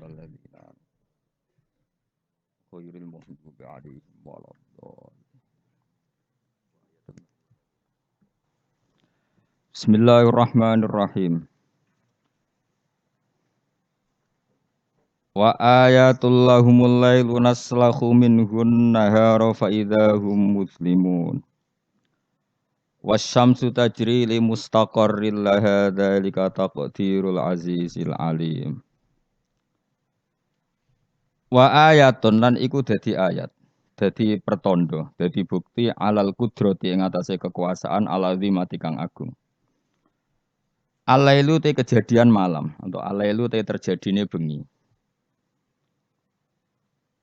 صراط الذين غير المغضوب عليهم ولا الضالين. Bismillahirrahmanirrahim. Wa ayatul lahumul lailu naslahu minhun nahara fa idahum muslimun. Wasyamsu tajri li mustaqarril laha dzalika taqdirul azizil alim. Wa ayatun lan iku dadi ayat, dadi pertondo, dadi bukti alal kudrati ing atase kekuasaan alazimati kang agung. Alailu te kejadian malam, atau alailu te terjadine bengi.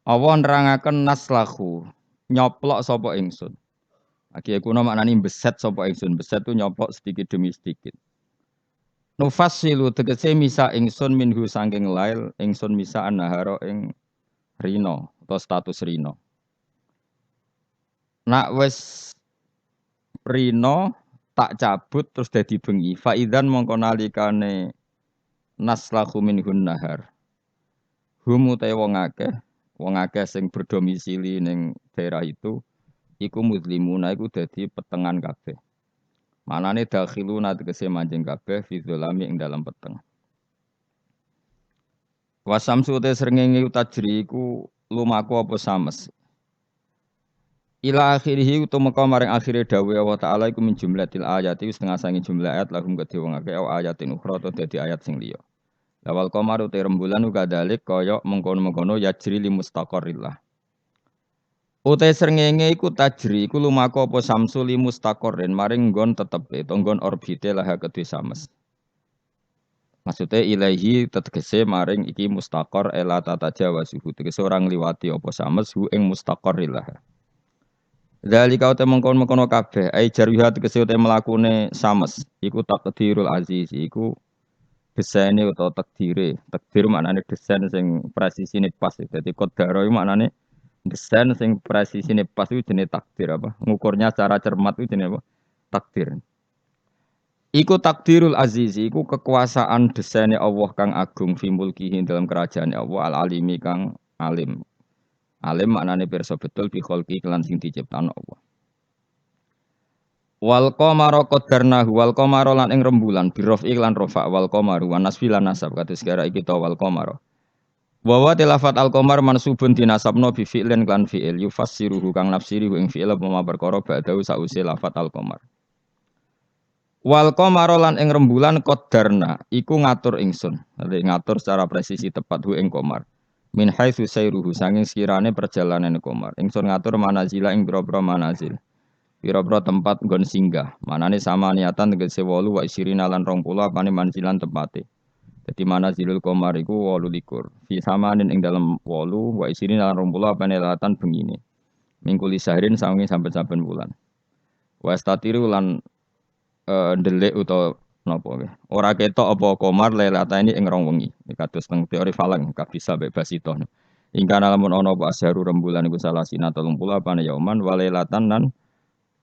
Allah nerangaken naslahu, nyoplok sapa ingsun. Aki kuno maknani beset sapa ingsun, beset tu nyoplok sedikit demi sedikit. Nufassilu tegese misa ingsun minhu saking lail, ingsun misa nahara ing rino atau status rino. Nak wis rino tak cabut terus dadi bengi. Faidan mongko nalikane naslahu minhun nahar. Hum utai wong akeh sing berdomisili ning daerah itu iku muslimuna iku dadi petengan kabeh. Manane dakhiluna tegese manjing kabeh fi dzalami ing dalam peteng. Wasamsu te srengenge utajri iku lumaku apa sames. Ila akhirih utumeka maring akhire dawuh Allah Ta'ala iku min jumlatil ayati setengah sangi jumlah ayat lahum kedhe wong akeh ayatin ukhra to dadi ayat sing liya. Lawal qamar te rembulan uga dalik kaya mengkono-mengkono yajri li mustaqarrillah. Utai srengenge iku tajri iku lumaku apa samsu li mustaqarrin maring nggon tetepe to nggon orbite lah kedhe sames. Maksudnya ilahi tegese maring iki mustaqor ela tata jawa suhu tegese orang liwati apa sames hu ing mustaqarrillah. Dzalika uta mengkon-mengkono kabeh ai jarwiha tegese uta mlakune sames iku takdirul aziz iku desaine utawa takdire. Takdir maknane desain sing presisine pas. Dadi qadara iku maknane desain sing presisine pas iku jenenge takdir apa? Ngukurnya secara cermat iku jenenge apa? Takdir. Iku takdirul aziz iku kekuasaan desaine Allah kang agung fi mulkihi dalam kerajaan Allah al-alimi kang alim. Alim maknane pirsa betul bi kholqi lan sing diciptakno Allah. Wal qamara qaddarnahu wal qamara lan ing rembulan bi rafi lan rafa wal qamaru wan nasfi lan nasab kados gara iki ta wal qamara. Wa tilafat al qamar mansubun dinasabno bi fi'lin lan fi'il yufassiruhu kang nafsirihu ing fi'il apa perkara ba'dahu sause lafat al qamar. Wal qamara lan ing rembulan qaddarna iku ngatur ingsun. Ngatur secara presisi tepat hu ing qamar. Min haitsu sayruhu sanging sekirane perjalanan qamar. Ingsun ngatur manazila ing boro-boro manazil. Pira-pira tempat nggon singgah. Manane sama niatan tegese 8 wa isirina lan 20 apane manzilan tempate. Dadi manazilul qamar iku 28. Fi samanin ing dalem 8 wa isirina lan 20 apane latan bengine. Mingkuli sahrin sawengi saben-saben wulan. Wa statiru lan ndelik utawa napa nggih. Ora ketok apa qamar lailatane ing rong wengi. Kados teng teori falang kabisa bebas itu. Ingkang lamun ana apa asharu rembulan iku salah sina 30 apane yauman walailatan lan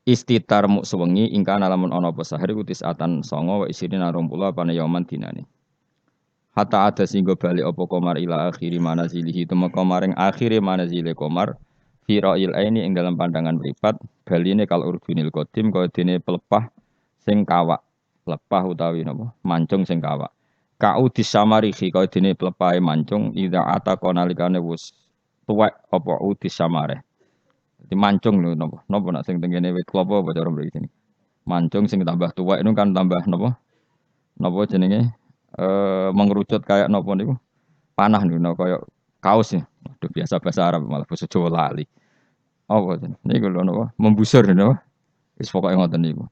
istitar muk sewengi ingkang lamun ana apa sahari kutis atan 9 wa isirina 20 apane yauman dinane. Hatta ada singgo bali apa qamar ila akhiri manazilihi tumeka maring akhire manazile qamar fi ra'il aini ing dalam pandangan mripat baline kal urjunil qadim kaya dene pelepah sing kawak. Lepah utawi napa? Mancung sing kawak. Kau disamarihi kaya dene plepahe mancung ida ataka nalikane wis tuwek apa disamare. Dadi mancung lho napa? Napa nak sing tengene wit klapa apa cara mriki. Mancung sing tambah tuwek itu kan tambah napa? Napa jenenge? Mengerucut kayak napa niku? Panah niku kaya kaos ya. Aduh biasa bahasa Arab malah basa Jawa lali. Apa jenenge? Niku lho napa? Membusur napa? Wis pokoke ngoten niku.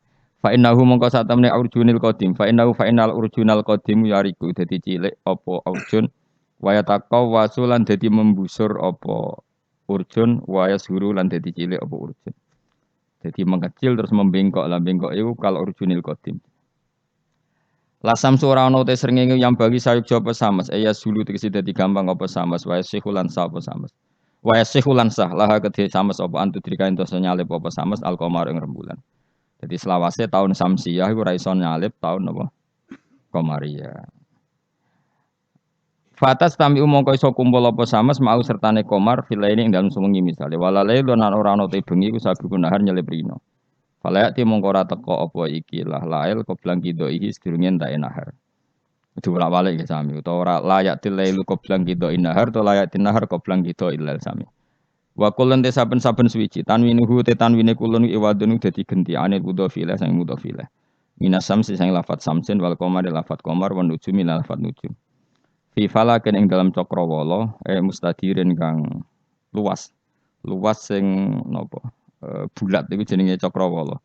Fa innahu mongko satamne urjunil qadim fa innahu fa innal urjunal qadim yariku dadi cilik apa urjun waya taqaw wasulan dadi membusur apa urjun waya suru lan dadi cilik apa urjun dadi mengecil terus membengkok lan bengkok iku kal urjunil qadim lasam sura ana te srengenge yang bagi sayuk japa samas ya sulu tegese dadi gampang apa samas waya sihulan sa apa samas waya sihulan sah laha kedhe samas apa antu drika entos nyalip apa samas al qamar ing rembulan. Jadi selawase tahun Samsiyah iku ra iso nyalip tahun apa? Qamariyah. Fatas tami mongko iso kumpul apa samas mau sertane komar filaini ing dalem sewengi misale walale lan ora ana te bengi ku sabi kunahar nyelip rino. Falayati mongko ora teko apa iki lah lail koblang kido iki sedurunge entek nahar. Itu bolak-balik ya sami utawa ora layak tilailu koblang kido nahar to layak tinahar koblang kido ilal sami. Wa kulun te saben-saben suwiji tanwinuhu te tanwine kulun iwadun dadi genti anil mudhofile sang mudhofile. Minas samsi sang lafat samsin wal qamar lafat qamar wan nujumi lafat nujum. Fi falakin ing dalam cakrawala mustadirin kang luas. Luas sing napa? Bulat iku jenenge cakrawala.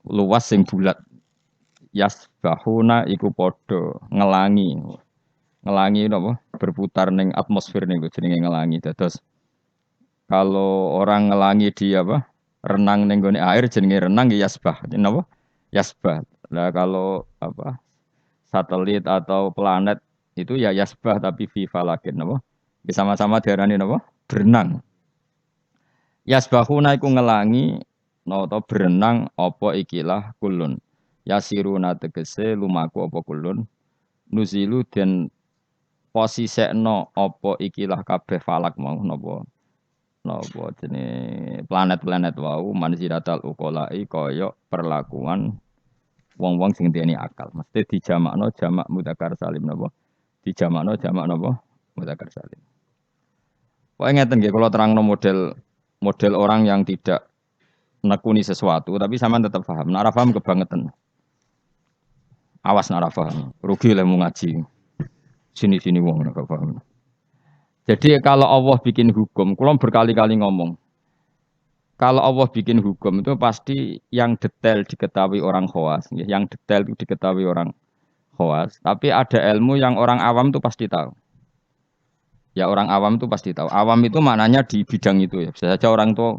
Luas sing bulat. Yasbahuna iku padha ngelangi. Ngelangi napa? Berputar ning atmosfer niku jenenge ngelangi. Dados kalau orang ngelangi di apa? Renang ning gone air jenenge renang ya yasbah. Napa? Yasbah. Lah kalau apa? Satelit atau planet itu ya yasbah tapi fi falakin napa? Sama-sama diarani napa? Berenang. Yasbahuna iku ngelangi nata berenang apa ikilah kulun. Yasiruna tegese lumaku apa kulun. Nuzilu den posisekno apa ikilah kabeh falak mau napa? Napa jenenge planet-planet wau manziratal uqalai kaya perlakuan wong-wong sing duweni akal. Mesti dijamakno jamak mudzakkar salim napa? Dijamakno jamak napa? Mudzakkar salim. Pokoke ngeten nggih kula terangno model orang yang tidak nekuni sesuatu tapi sampean tetap paham. Nek ora paham kebangetan. Awas nek ora paham. Rugi lek mau ngaji. Sini-sini wong nek paham. Jadi kalau Allah bikin hukum, kula berkali-kali ngomong. Kalau Allah bikin hukum itu pasti yang detail diketahui orang khawas, yang detail itu diketahui orang khawas. Tapi ada ilmu yang orang awam itu pasti tahu. Ya orang awam itu pasti tahu. Awam itu maknanya di bidang itu ya. Bisa saja orang itu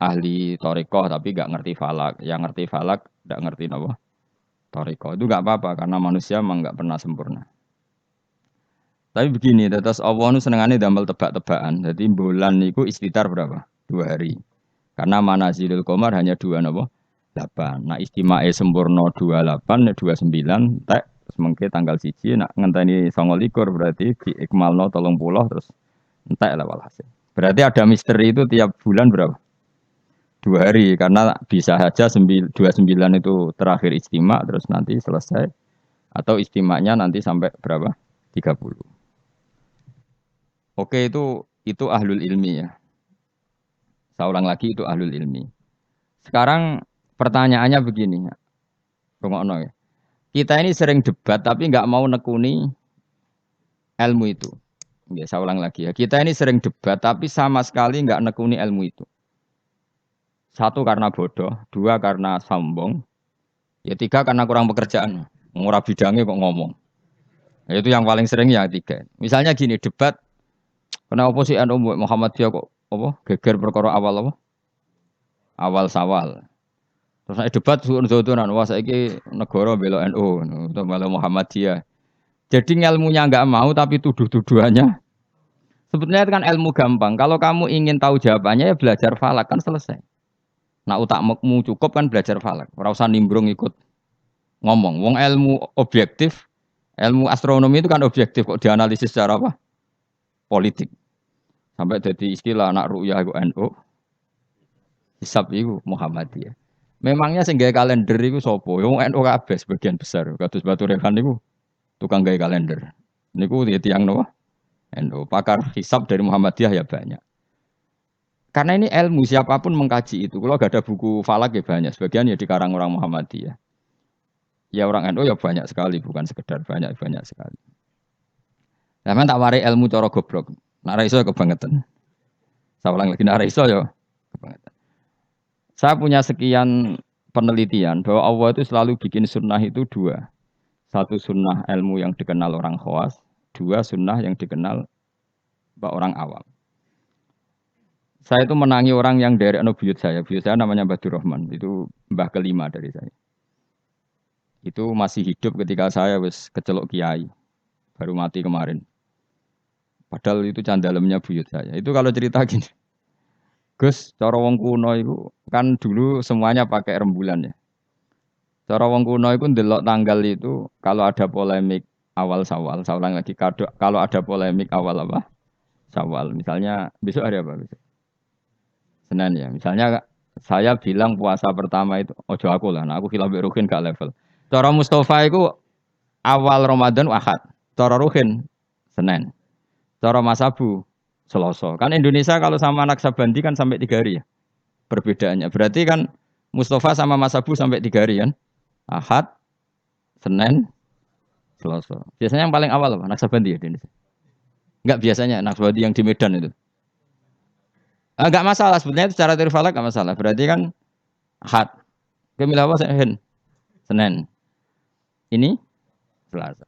ahli thariqah tapi nggak ngerti falak. Yang ngerti falak nggak ngerti apa thariqah. Itu nggak apa-apa karena manusia memang nggak pernah sempurna. Tapi begini, terus Allah itu senengannya damel tebak-tebakan. Jadi bulan itu istitar berapa? 2 hari. Karena manazilul qamar hanya 2 napa? 8. Nah istima'e sempurna 28, 29, tek semengke tanggal 1 nak ngenteni 29 berarti di ikmalno 30 terus entek lah walhasil. Berarti ada misteri itu tiap bulan berapa? 2 hari karena bisa saja 29 itu terakhir istimak terus nanti selesai atau istimaknya nanti sampai berapa? 30. Oke itu ahlul ilmi ya. Saya ulang lagi itu ahlul ilmi. Sekarang pertanyaannya begini. Rungokno ya. Kita ini sering debat tapi nggak mau nekuni ilmu itu. Ya, saya ulang lagi ya. Kita ini sering debat tapi sama sekali nggak nekuni ilmu itu. 1 karena bodoh, 2 karena sombong, ya 3 karena kurang pekerjaan. Ngurah bidangnya kok ngomong. Ya, itu yang paling sering ya 3. Misalnya gini debat, kenapa sih NU Muhammadiyah kok apa geger perkara awal apa? Awal Sawal. Terus nek debat suun-suunan wah saiki negara bela NU atau bela Muhammadiyah. Jadi ilmunya enggak mau tapi tuduh-tuduhannya. Sebetulnya itu kan ilmu gampang. Kalau kamu ingin tahu jawabannya ya belajar falak kan selesai. Nah utakmu cukup kan belajar falak. Ora usah nimbrung ikut ngomong. Wong ilmu objektif, ilmu astronomi itu kan objektif kok dianalisis secara apa? Politik. Sampai jadi istilah anak ru'yah iku NU. Hisab iku Muhammadiyah. Memangnya sing gawe kalender iku sapa? Wong NU kabeh sebagian besar. Kados Batu Rehan niku tukang gawe kalender. Niku tiyang napa? NU. Pakar hisab dari Muhammadiyah ya banyak. Karena ini ilmu siapapun mengkaji itu. Kalau gak ada buku falak ya banyak. Sebagian ya dikarang orang Muhammadiyah. Ya orang NU ya banyak sekali, bukan sekedar banyak sekali. Nah, tak warai ilmu cara goblok. Nak ra iso kebangetan. Saya ulang lagi nak ra iso ya kebangetan. Saya punya sekian penelitian bahwa Allah itu selalu bikin sunnah itu 2. 1 sunnah ilmu yang dikenal orang khawas, 2 sunnah yang dikenal orang awam. Saya itu menangi orang yang dari buyut saya. Buyut saya namanya Badur Rahman. Itu mbah kelima dari saya. Itu masih hidup ketika saya wis kecelok kiai. Baru mati kemarin. Padahal itu candalemnya buyut saya. Itu kalau cerita gini. Gus, cara wong kuno itu kan dulu semuanya pakai rembulan ya. Cara wong kuno itu ndelok tanggal itu kalau ada polemik awal Syawal. Saya ulang lagi kalau ada polemik awal apa? Syawal. Misalnya besok hari apa besok? Senin ya. Misalnya saya bilang puasa pertama itu ojo aku lah. Nah, aku khilaf Ruhin gak level. Cara Mustafa itu awal Ramadan Ahad. Cara Ruhin Senin. Cara Mas Abu Selasa. Kan Indonesia kalau sama anak Sabandi kan sampai 3 hari ya. Perbedaannya. Berarti kan Mustafa sama Mas Abu sampai 3 hari kan. Ahad, Senin, Selasa. Biasanya yang paling awal apa? Naksabandi ya di Indonesia. Enggak biasanya Naksabandi yang di Medan itu. Enggak masalah sebetulnya itu secara teori falak enggak masalah. Berarti kan Ahad. Kemilah apa Senin. Ini Selasa.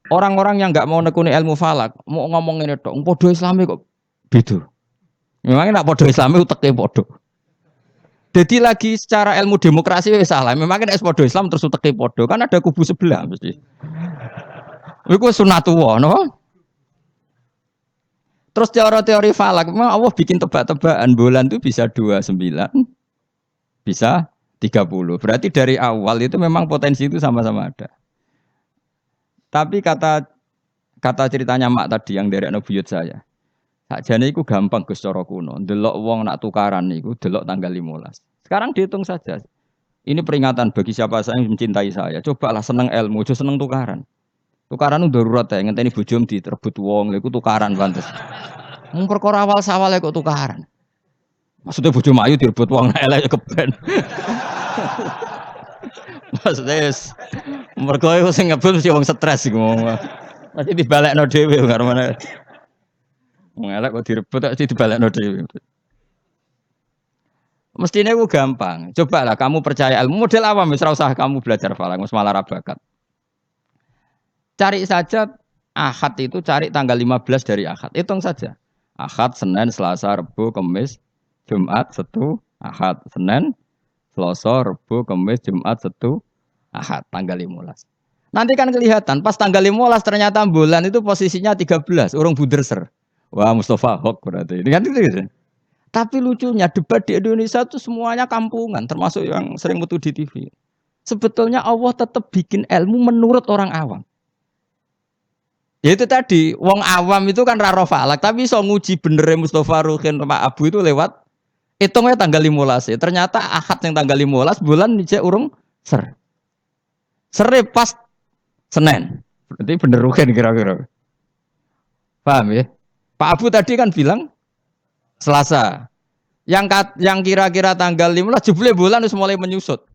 Orang-orang yang enggak mau nekuni ilmu falak, mau ngomong ini tok, podo Islami kok beda. Memangnya nak podo Islami uteke podo. Jadi lagi secara ilmu demokrasi ya salah. Memangnya nak podo Islam terus uteke podo. Kan ada kubu sebelah mesti. Iku sunatullah, no? Terus teori falak, memang Allah bikin tebak-tebakan bulan itu bisa 29, bisa 30. Berarti dari awal itu memang potensi itu sama-sama ada. Tapi kata ceritanya mak tadi yang dari buyut saya. Sakjane iku gampang Gus cara kuno. Delok wong nak tukaran niku delok tanggal 15. Sekarang dihitung saja. Ini peringatan bagi siapa yang mencintai saya. Cobalah seneng ilmu, aja seneng tukaran. Tukaran itu darurat ya, ngenteni bojom diterebut wong, lha iku tukaran pantes. Wong perkara awal sawale kok tukaran. Maksudnya bojo ayu direbut wong elek keben. Maksudnya mergo iku sing ngebut mesti wong stres iku ngomong. Mesti dibalekno dhewe karo mana. Wong elek kok direbut mesti dibalekno dhewe. Mestinya itu gampang. Cobalah kamu percaya ilmu model awam wis ora usah kamu belajar falak wis malah ra bakat. Cari saja Ahad itu cari tanggal 15 dari Ahad. Hitung saja. Ahad, Senin, Selasa, Rabu, Kamis, Jumat, Sabtu, Ahad, Senin, Selasa, Rabu, Kamis, Jumat, Sabtu, Ahad, tanggal 15. Nanti kan kelihatan, pas tanggal 15 ternyata bulan itu posisinya 13, urung buderser. Wah, Mustafa Hok berarti. Ini kan itu. Tapi lucunya debat di Indonesia itu semuanya kampungan, termasuk yang sering metu di TV. Sebetulnya Allah tetap bikin ilmu menurut orang awam. Ya itu tadi, wong awam itu kan raro falak, tapi so nguji bener Mustafa Ruhin Pak Abu itu lewat hitungnya tanggal 15 ya. Ternyata Ahad yang tanggal 15 bulan dijak urung ser. Sere pas Senin. Berarti bener Ruhin kira-kira. Paham ya? Pak Abu tadi kan bilang Selasa. Yang kira-kira tanggal 15 jebule bulan harus mulai menyusut.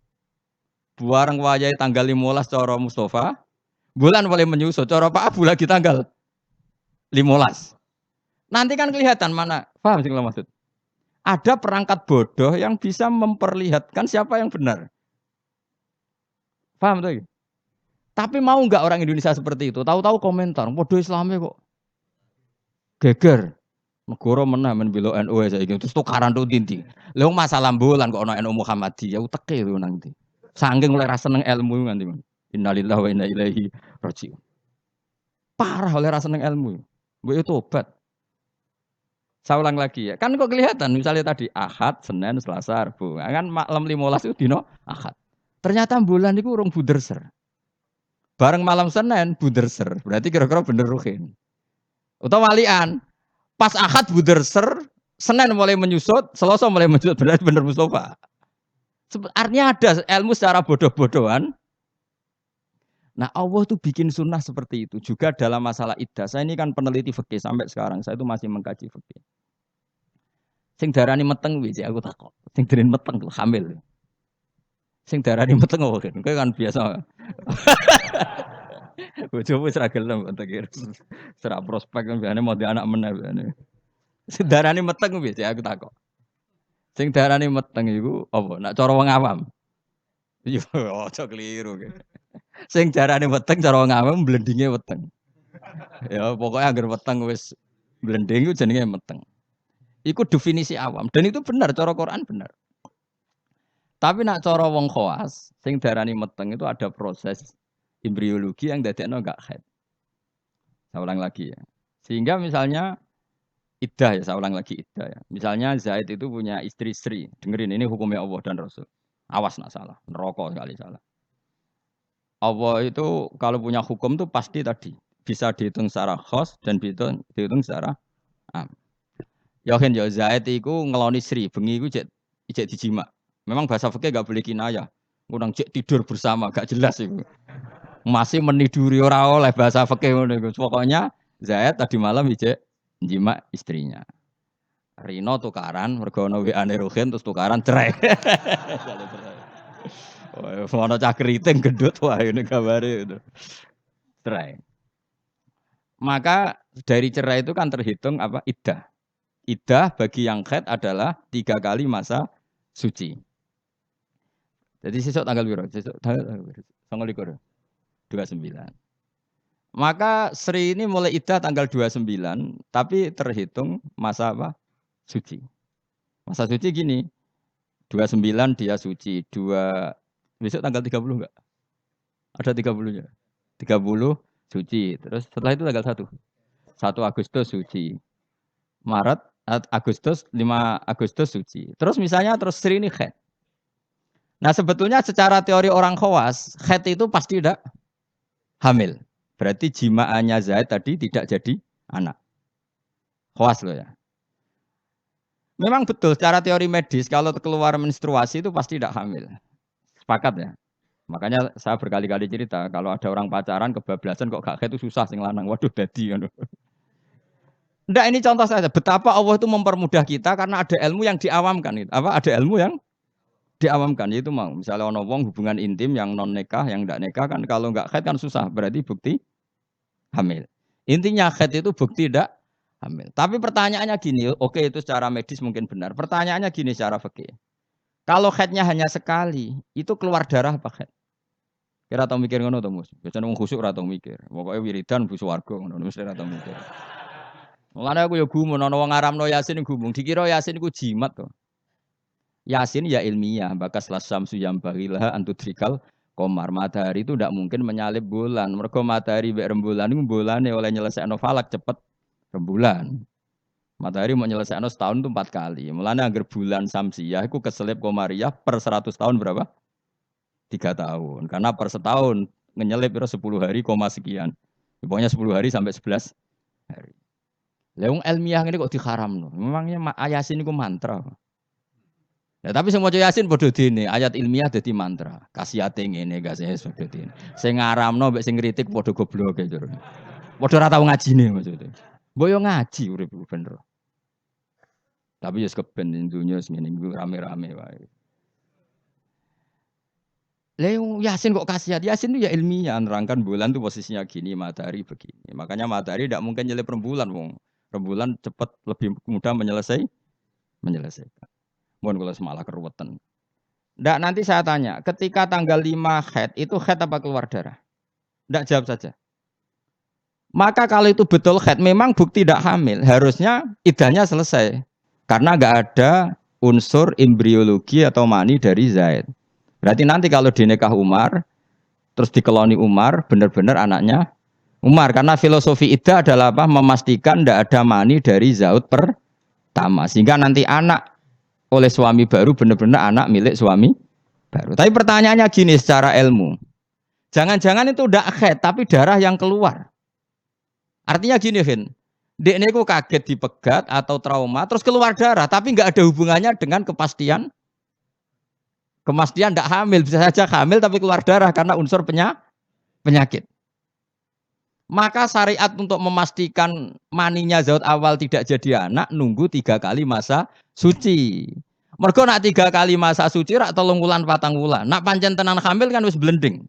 Buareng wayai tanggal 15 cara Mustafa. Bulan mulai menyusut. Cara Pak Abu lagi tanggal 15. Nanti kan kelihatan mana. Paham sih kalau maksud? Ada perangkat bodoh yang bisa memperlihatkan siapa yang benar. Paham tuh? Tapi mau nggak orang Indonesia seperti itu? Tahu-tahu komentar, bodoh Islami kok geger. Negara menang membela NU saya gitu. Terus tukaran tuh tinti. Lalu masalah bulan kok ono NU Muhammadiyah uteke lho nanti. Saking oleh rasa seneng ilmu nanti. Innalillahi wa inna ilaihi raji'un. Parah oleh rasa seneng ilmu. Mbok itu tobat. Saya ulang lagi ya. Kan kok kelihatan misalnya tadi Ahad, Senin, Selasa, Rabu. Kan malam 15 itu dino Ahad. Ternyata bulan itu urung buderser. Bareng malam Senin buderser. Berarti kira-kira bener Ruhin. Utawa walian. Pas Ahad buderser, Senin mulai menyusut, Selasa mulai menyusut. Berarti bener Mustafa. Artinya ada ilmu secara bodoh-bodohan. Nah Allah tuh bikin sunnah seperti itu. Juga dalam masalah iddah. Saya ini kan peneliti fikih sampai sekarang. Saya itu masih mengkaji fikih. Sing darani meteng wis aku takok. Sing darani meteng tuh hamil. Sing darani meteng kok kan biasa. Bojomu wis ra gelem tak kira. Serak prospek kan biasane mau di anak meneh biasane. Sing darani meteng wis aku takok. Sing darani meteng iku apa? Nak cara wong awam. Yo aja keliru. Sing darani meteng cara wong awam blendinge weteng. Ya pokoknya agar weteng wis blending iku jenenge meteng. Iku definisi awam dan itu benar cara Quran benar. Tapi nak cara wong khawas sing darani meteng itu ada proses embriologi yang dadekno enggak haid. Saya ulang lagi ya. Sehingga misalnya iddah ya, saya ulang lagi iddah ya. Misalnya Zaid itu punya istri-istri. Dengerin ini hukumnya Allah dan Rasul. Awas nak salah, neraka sekali salah. Allah itu kalau punya hukum tuh pasti tadi bisa dihitung secara khos dan dihitung secara am. Yakin ya Zaid iku ngeloni Sri, bengi iku cek dijima. Memang bahasa fikih gak boleh kinayah. Ngundang cek tidur bersama gak jelas itu. Masih meniduri ora oleh bahasa fikih ngono iku. Pokoknya Zaid tadi malam cek jima istrinya. Rino tukaran mergo ono WA-ne Ruhin terus tukaran cerai. Wah, ono cah keriting gendut wah ini kabare itu. Cerai. Maka dari cerai itu kan terhitung apa? Iddah. Iddah bagi yang haid adalah 3 kali masa suci. Jadi sesuk tanggal berapa? Sesuk tanggal 29. Maka Sri ini mulai iddah tanggal 29, tapi terhitung masa apa? Suci. Masa suci gini, 29 dia suci, besok tanggal 30 enggak? Ada 30-nya. 30 suci. Terus setelah itu tanggal 1. 1 Agustus suci. Maret, Agustus, 5 Agustus suci. Terus misalnya terus Sri ini haid. Nah sebetulnya secara teori orang khawas, haid itu pasti tidak hamil. Berarti jimaannya Zaid tadi tidak jadi anak. Khawas loh ya. Memang betul secara teori medis kalau keluar menstruasi itu pasti tidak hamil. Sepakat ya. Makanya saya berkali-kali cerita kalau ada orang pacaran kebablasan kok gak haid itu susah sing lanang. Waduh dadi ngono. Enggak, ini contoh saja betapa Allah itu mempermudah kita karena ada ilmu yang diawamkan. Apa? Ada ilmu yang diawamkan yaitu mau misalnya ono wong hubungan intim yang non nikah yang enggak nikah kan kalau enggak haid kan susah berarti bukti hamil. Intinya haid itu bukti tidak hamil. Tapi pertanyaannya gini, oke itu secara medis mungkin benar. Pertanyaannya gini secara fikih. Kalau haidnya hanya sekali, itu keluar darah apa haid? Kira tau mikir ngono to, Mus? Biasane wong khusuk ora tau mikir. Pokoke wiridan bu swarga ngono mesti ora tau mikir. Mulane aku ya gumun ana wong ngaramno Yasin gumung, dikira Yasin iku jimat to. Yasin ya ilmiah, bakas lasamsu yang bagilah antudrikal komar. Matahari itu tidak mungkin menyalip bulan. Mergo matahari mbek rembulan itu bulane oleh nyelesaikno falak cepet rembulan. Matahari mau nyelesaikno setahun itu 4 kali. Mulane angger bulan samsiah iku keselip komariah per 100 tahun berapa? 3 tahun. Karena per setahun ngenyelip 10 hari koma sekian. Pokoknya 10 hari sampai 11 hari. Leung ilmiah ini kok diharamno. Memangnya Yasin iku mantra. Ya, tapi semua Yasin padha dene, ayat ilmiah dadi mantra. Kasihate ngene gak sih padha dene. Sing ngaramno mbek sing kritik padha gobloke jare. Padha ora tau ngajine maksudnya. Mbok yo ngaji urip bener. Tapi yo keben dunya sing ngene rame-rame wae. Leung Yasin kok kasihat? Yasin itu ya ilmiah nerangkan bulan tuh posisinya gini, matahari begini. Makanya matahari tidak mungkin nyelip rembulan wong. Rembulan cepat lebih mudah menyelesaikan. Mohon kalau semalah keruwetan. Ndak nanti saya tanya, ketika tanggal 5 haid, itu haid apa keluar darah? Ndak jawab saja. Maka kalau itu betul haid, memang bukti tidak hamil. Harusnya idahnya selesai. Karena nggak ada unsur embriologi atau mani dari Zaid. Berarti nanti kalau dinikah Umar, terus dikeloni Umar, benar-benar anaknya Umar. Karena filosofi idah adalah apa? Memastikan ndak ada mani dari Zaid pertama. Sehingga nanti anak oleh suami baru benar-benar anak milik suami baru. Tapi pertanyaannya gini secara ilmu. Jangan-jangan itu tidak haid tapi darah yang keluar. Artinya gini, Vin. Dekne ku kaget dipegat atau trauma terus keluar darah tapi nggak ada hubungannya dengan kepastian tidak hamil. Bisa saja hamil tapi keluar darah karena unsur penyakit. Maka syariat untuk memastikan maninya Zaud awal tidak jadi anak nunggu 3 kali masa suci. Mergo nak 3 kali masa suci rak 3 wulan 4 wulan. Nak pancen tenan hamil kan wis blending.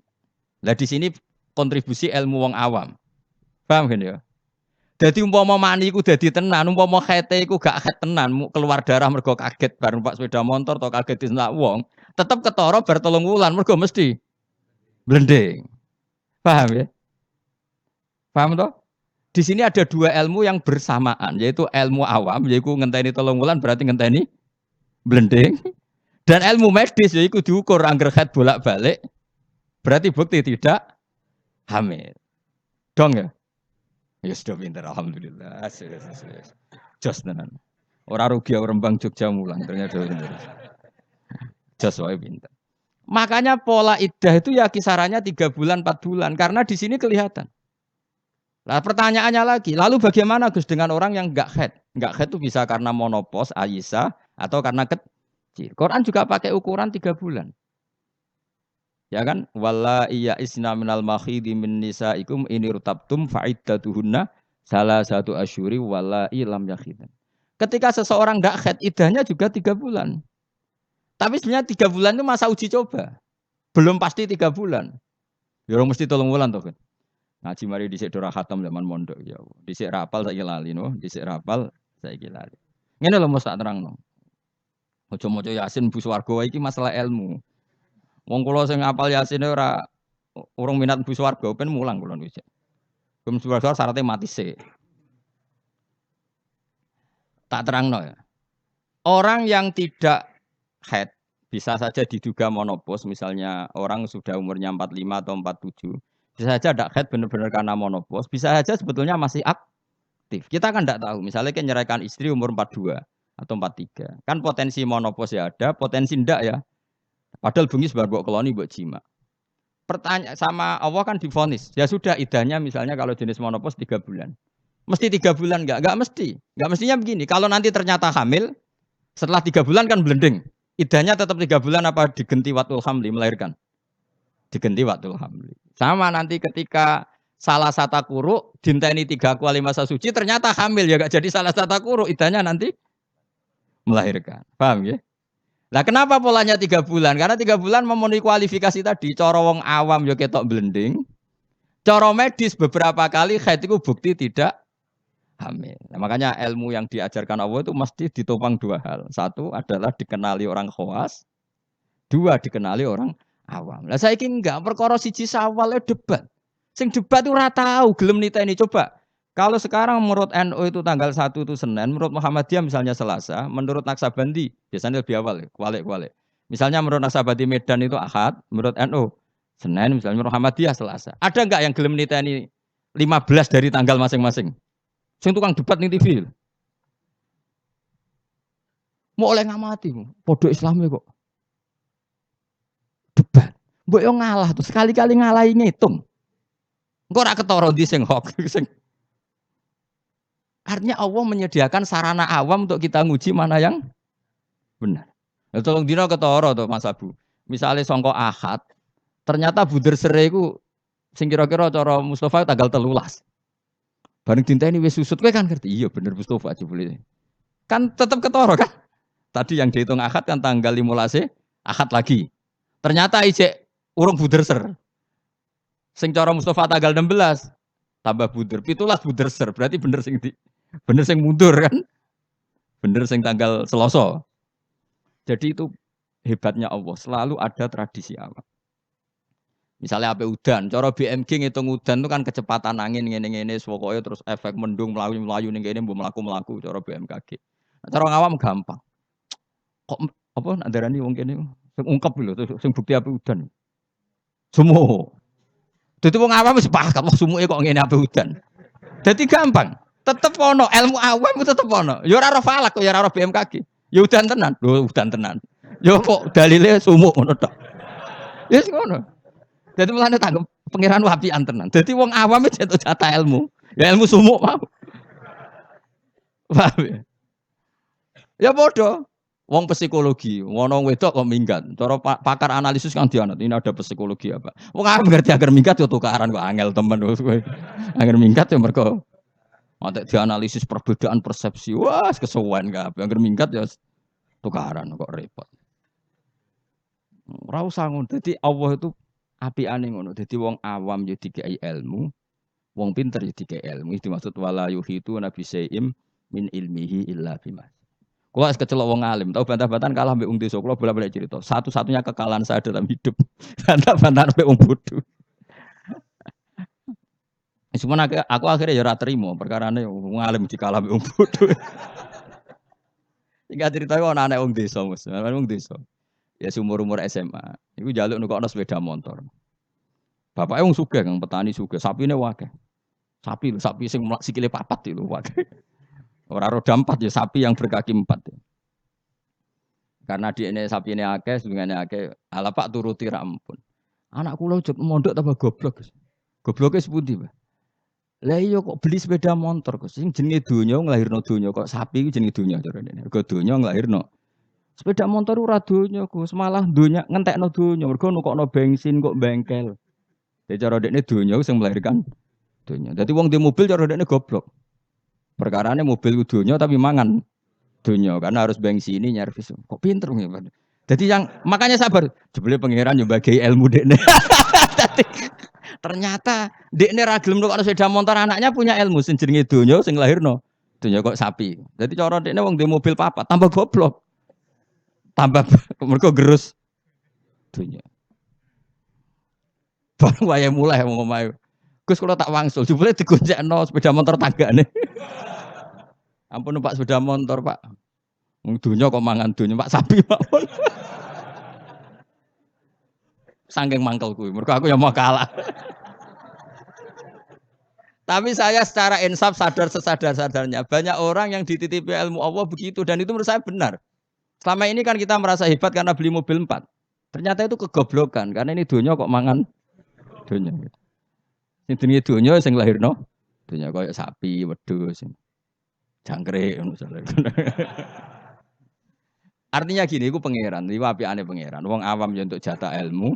Lah di sini kontribusi ilmu wong awam. Paham kan ya? Dadi umpama mani iku dadi tenan, umpama khete iku gak khet tenan, keluar darah mergo kaget bar numpak sepeda motor atau kaget disentak wong, tetep ketara bar 3 wulan mergo mesti blending. Paham ya? Paham toh? Di sini ada 2 ilmu yang bersamaan, yaitu ilmu awam, yaitu ngenteni 3 wulan berarti ngenteni blending, dan ilmu medis yaitu diukur angger haid bolak-balik, berarti bukti tidak hamil. Dong ya? Ya sudah pinter, alhamdulillah. Jos tenan. Ora rugi orang Rembang Jogja mulang ternyata pinter. Jos wae pinter. Makanya pola iddah itu ya kisarannya 3 bulan, 4 bulan. Karena di sini kelihatan. Nah pertanyaannya lagi, lalu bagaimana Gus dengan orang yang enggak haid? Enggak haid itu bisa karena monopos, Aisyah, atau karena kecil. Quran juga pakai ukuran 3 bulan. Ya kan? Walla iya isna minal makhidi min nisaikum ini rutabtum fa'iddatuhunna salah satu asyuri walla ilam yakhidan. Ketika seseorang enggak haid, iddahnya juga 3 bulan. Tapi sebenarnya 3 bulan itu masa uji coba. Belum pasti 3 bulan. Ya orang mesti 3 bulan toh kan. Ngaji mari dhisik dora khatam zaman mondok ya. Dhisik rapal saiki lali no, dhisik rapal saiki lali. Ngene lho mesti tak terangno. Aja maca Yasin bu swarga iki masalah ilmu. Wong kula sing ngapal Yasin ora urung minat bu swarga ben mulang kula dhisik. Bu swarga syaratnya mati sik. Tak terangno ya. Orang yang tidak haid bisa saja diduga monopos, misalnya orang sudah umurnya 45 atau 47. Bisa saja tidak haid benar-benar karena monopos, bisa saja sebetulnya masih aktif. Kita kan tidak tahu, misalnya kan nyeraikan istri umur 42 atau 43. Kan potensi monopos ya ada, potensi tidak ya. Padahal bunyi sebagai buat koloni buat jima. Pertanyaan sama Allah kan divonis. Ya sudah idahnya misalnya kalau jenis monopos 3 bulan. Mesti 3 bulan enggak? Enggak mesti. Enggak mestinya begini. Kalau nanti ternyata hamil, setelah 3 bulan kan blending. Idahnya tetap 3 bulan apa digenti watul hamli melahirkan? Digenti watul hamli. Sama nanti ketika salah satu kuru dinteni 3 kali masa suci ternyata hamil ya enggak jadi salah satu kuru idahnya nanti melahirkan. Paham ya? Nah kenapa polanya 3 bulan? Karena 3 bulan memenuhi kualifikasi tadi. Cara wong awam ya ketok blending. Cara medis beberapa kali haid itu bukti tidak hamil. Nah, makanya ilmu yang diajarkan Allah itu mesti ditopang 2 hal. Satu adalah dikenali orang khawas, 2 dikenali orang awam. Lah saiki enggak perkara siji sawale debat. Sing debat itu ora tahu gelem niteni coba. Kalau sekarang menurut NU itu tanggal 1 itu Senin, menurut Muhammadiyah misalnya Selasa, menurut Naksabandi biasanya lebih awal ya, kualik-kualik. Misalnya menurut Naksabandi Medan itu Ahad, menurut NU Senin, misalnya menurut Muhammadiyah Selasa. Ada enggak yang gelem niteni 15 dari tanggal masing-masing? Sing tukang debat ning TV. Mau oleh ngamati, podo Islamnya kok debat. Mbok yo ngalah tuh sekali-kali ngalahi ngitung. Engko ora ketara ndi sing hok sing. Artinya Allah menyediakan sarana awam untuk kita nguji mana yang benar. Nah, tolong dino ketara tuh Mas Abu. Misalnya songko Ahad, ternyata buder sere iku sing kira-kira cara Mustafa tanggal 13. Bareng dinteni wis susut kowe kan ngerti. Iya bener Mustafa jebule. Kan tetap ketara kan? Tadi yang dihitung Ahad kan tanggal 15 Ahad lagi. Ternyata ijek urung buder ser. Sing cara Mustafa tanggal 16 tambah buder. 17 buder ser. Berarti bener sing mundur kan? Bener sing tanggal Selasa. Jadi itu hebatnya Allah, selalu ada tradisi awal. Misalnya apa udan, cara BMG ngitung udan itu kan kecepatan angin ngene-ngene pokoknya terus efek mendung melayu-melayu ning kene mbok mlaku-mlaku cara BMKG. Nah, cara ngawam gampang. Kok apa nak darani wong kene sing ungkep lho sing bukti api udan. Sumuh. Dadi wong awam wis sepakat wong sumuke kok ngene api udan. Dadi gampang. Tetep ono ilmu awam tetep ono. Ya ora ora falak ya ora ora BMKG. Ya udan tenan. Lho udan tenan. Ya kok dalile sumuh ngono tok. Ya ngono. Dadi mulane tanggep pangeran wapian tenan. Dadi wong awam itu jatah ilmu. Ya ilmu sumuh mau. Paham ya? Ya bodoh. Wong psikologi, wono wedok kok minggat. Cara pakar analisis kan dianut. Ini ada psikologi apa? Wong arep ngerti agar minggat yo tukaran kok angel temen kowe. Agar minggat yo mergo ada dianalisis perbedaan persepsi. Wah, kesuwen kabeh. Agar minggat ya tukaran kok repot. Ora usah ngono. Dadi Allah itu apiane ngono. Dadi wong awam yo dikai ilmu, wong pinter yo dikai ilmu. Itu maksud wala yuhitu nabi saim min ilmihi illa bima. Kulo es kecelok wong alim, tahu bantah-bantahan kalah mbek wong desa. Kulo bolak-balik cerita. Satu-satunya kekalahan saya dalam hidup. Bantah-bantahan mbek wong bodoh. Cuma aku akhirnya ya ora trimo, perkarane wong alim dikalah mbek wong bodoh. Singkat cerita ana anak wong desa, Mas. Wong desa. Ya umur-umur SMA. Iku njaluk nukokno sepeda motor. Bapaknya wong sugih, Kang petani sugih, sapine akeh. Sapi sing sikile papat itu akeh. Ora roda 4 ya sapi yang berkaki 4. Karena DNA sapi ini akeh, sedungane akeh. Ala Pak turuti ra ampun. Anak kula juk mondok tambah goblok. Gus. Gobloke sepundi, Pak? Lah iya kok beli sepeda motor, Gus. Sing jenenge donya nglahirno donya kok sapi ku jenenge donya carane. Mergo donya nglahirno. Sepeda motor ora donya, Gus. Malah donya ngentekno donya. Mergo nukokno bensin kok bengkel. Jadi cara dekne donya sing melahirkan donya. Dadi wong di mobil cara dekne goblok. Perkarane mobil ku donya tapi mangan donya karena harus bensin ini nyervis. Kok pinter ya, Pak? Jadi yang makanya sabar. Jebule pangeran yo bagi ilmu dekne. Dadi ternyata dekne ra gelem nukokno sepeda motor anaknya punya ilmu sing jenenge donya sing lahirno. Donya kok sapi. Jadi cara dekne wong di mobil papat tambah goblok. Tambah mergo gerus donya. Baru wayahe mulai wong omahe. Gus kula tak wangsul, jebule digoncengno sepeda motor tanggane. Ampun numpak sepeda motor, Pak. Wong donya kok mangan donya, Pak sapi mawon. Saking mangkel kuwi, mergo aku ya mau kalah. Tapi saya secara insaf sadar sesadar-sadarnya banyak orang yang dititipi ilmu Allah begitu dan itu menurut saya benar. Selama ini kan kita merasa hebat karena beli mobil 4. Ternyata itu kegoblokan karena ini donya kok mangan donya. Sing jenenge donya sing lahirno donya koyo sapi, wedhus, jangkrik ngono misalnya. Artinya gini, iku pangeran, iki apikane pangeran. Wong awam ya untuk jatah ilmu,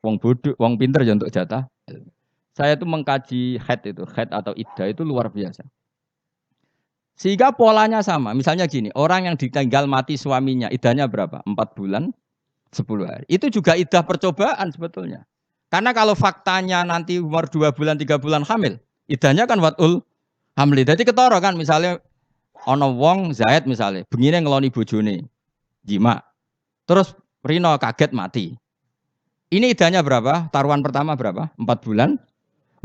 wong bodoh, wong pinter ya untuk jatah ilmu. Saya itu mengkaji haid atau iddah itu luar biasa. Sehingga polanya sama. Misalnya gini, orang yang ditinggal mati suaminya, iddahnya berapa? 4 bulan, 10 hari. Itu juga iddah percobaan sebetulnya. Karena kalau faktanya nanti umur 2 bulan, 3 bulan hamil, iddahnya kan watul hamli. Jadi ketara kan misalnya ana wong Zaid misalnya, bengine ngeloni bojone, jima. Terus Rino kaget mati. Ini iddahnya berapa? Taruhan pertama berapa? 4 bulan.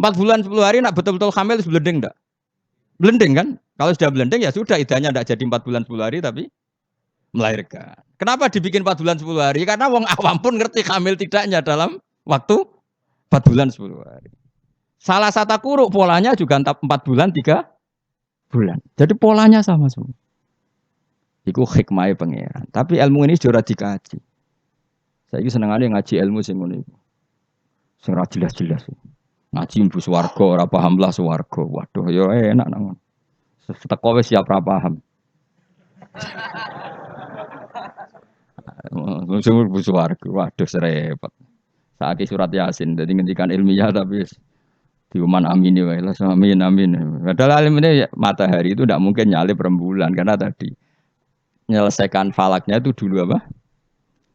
4 bulan 10 hari nak betul-betul hamil blending enggak? Blending kan? Kalau sudah blending ya sudah iddahnya enggak jadi 4 bulan 10 hari tapi melahirkan. Kenapa dibikin 4 bulan 10 hari? Karena wong awam pun ngerti hamil tidaknya dalam waktu 4 bulan 10 hari. Salah satu kuruk polanya juga 4 bulan 3 bulan. Jadi polanya sama semua. Iku hikmahnya pangeran. Tapi ilmu ini sudah dikaji. Saya ini senengannya ngaji ilmu sing ngono iku. Sing ra jelas-jelas. Ngaji mbu swarga ora paham lah swarga. Waduh ya enak nang. Teko wis siap ra paham. Sing mbu swarga. Waduh serepet. Saiki surat Yasin dadi ngendikan ilmiah tapi diuman amin wae lah amin amin. Padahal alim ini matahari itu tidak mungkin nyalip rembulan karena tadi menyelesaikan falaknya itu dulu apa?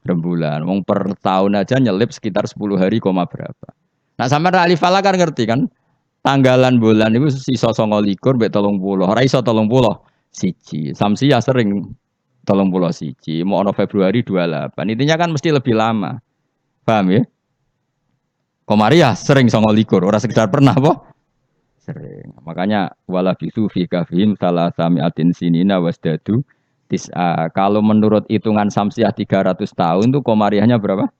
Rembulan. Wong per tahun aja nyelip sekitar 10 hari koma berapa. Nah sampean ahli falak kan ngerti kan? Tanggalan bulan itu sisa 29 mbek 30. Ora iso 30 siji. Samsia sering 30 siji. Mau ono Februari 28. Intinya kan mesti lebih lama. Paham ya? Komaria sering 29, ora sekedar pernah apa? Sering. Makanya wala bisu fi kafihim salasamiatin sinina wasdadu tis'a. Kalau menurut hitungan Samsiah 300 tahun tuh komariahnya berapa?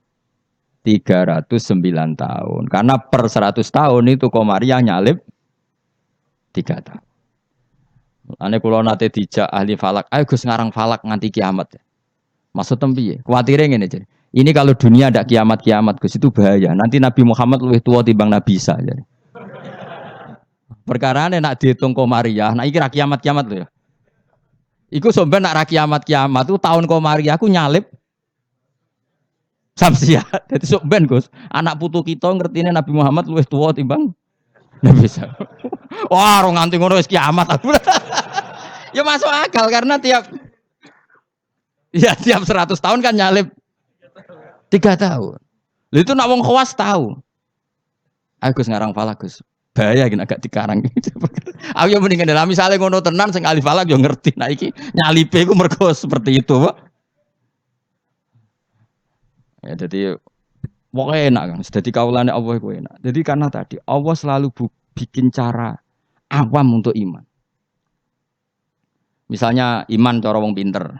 309 tahun. Karena per 100 tahun itu komariah nyalip 3 tahun. Ane kula nate dijak ahli falak, ayo Gus ngarang falak nganti kiamat. Maksud piye? Kuwatire ngene jadi. Ini kalau dunia ada kiamat-kiamat Gus itu bahaya. Nanti Nabi Muhammad lebih tua timbang Nabi Isa. Jadi. Perkara ini nak dihitung komariah, nak iki ra kiamat-kiamat lho ya. Iku sampean nak ra kiamat-kiamat itu tahun komariah aku nyalip Samsiah. Jadi sampean Gus, anak putu kita ngertine Nabi Muhammad lebih tua timbang Nabi Isa. Wah, ora nganti ngono wis kiamat aku. Ya masuk akal karena tiap 100 tahun kan nyalip 3 tahun. Lalu itu nak wong khawas tahu. Agus ngarang falak Gus. Bahaya gini agak dikarang. Aku yang mendingan dalam misalnya ngono tenan sing ahli falak yo ngerti. Nah iki nyalipe iku mergo seperti itu, Pak. Ya jadi pokoknya enak kan. Jadi kaulane Allah iku enak. Jadi karena tadi Allah selalu bikin cara awam untuk iman. Misalnya iman cara wong pinter.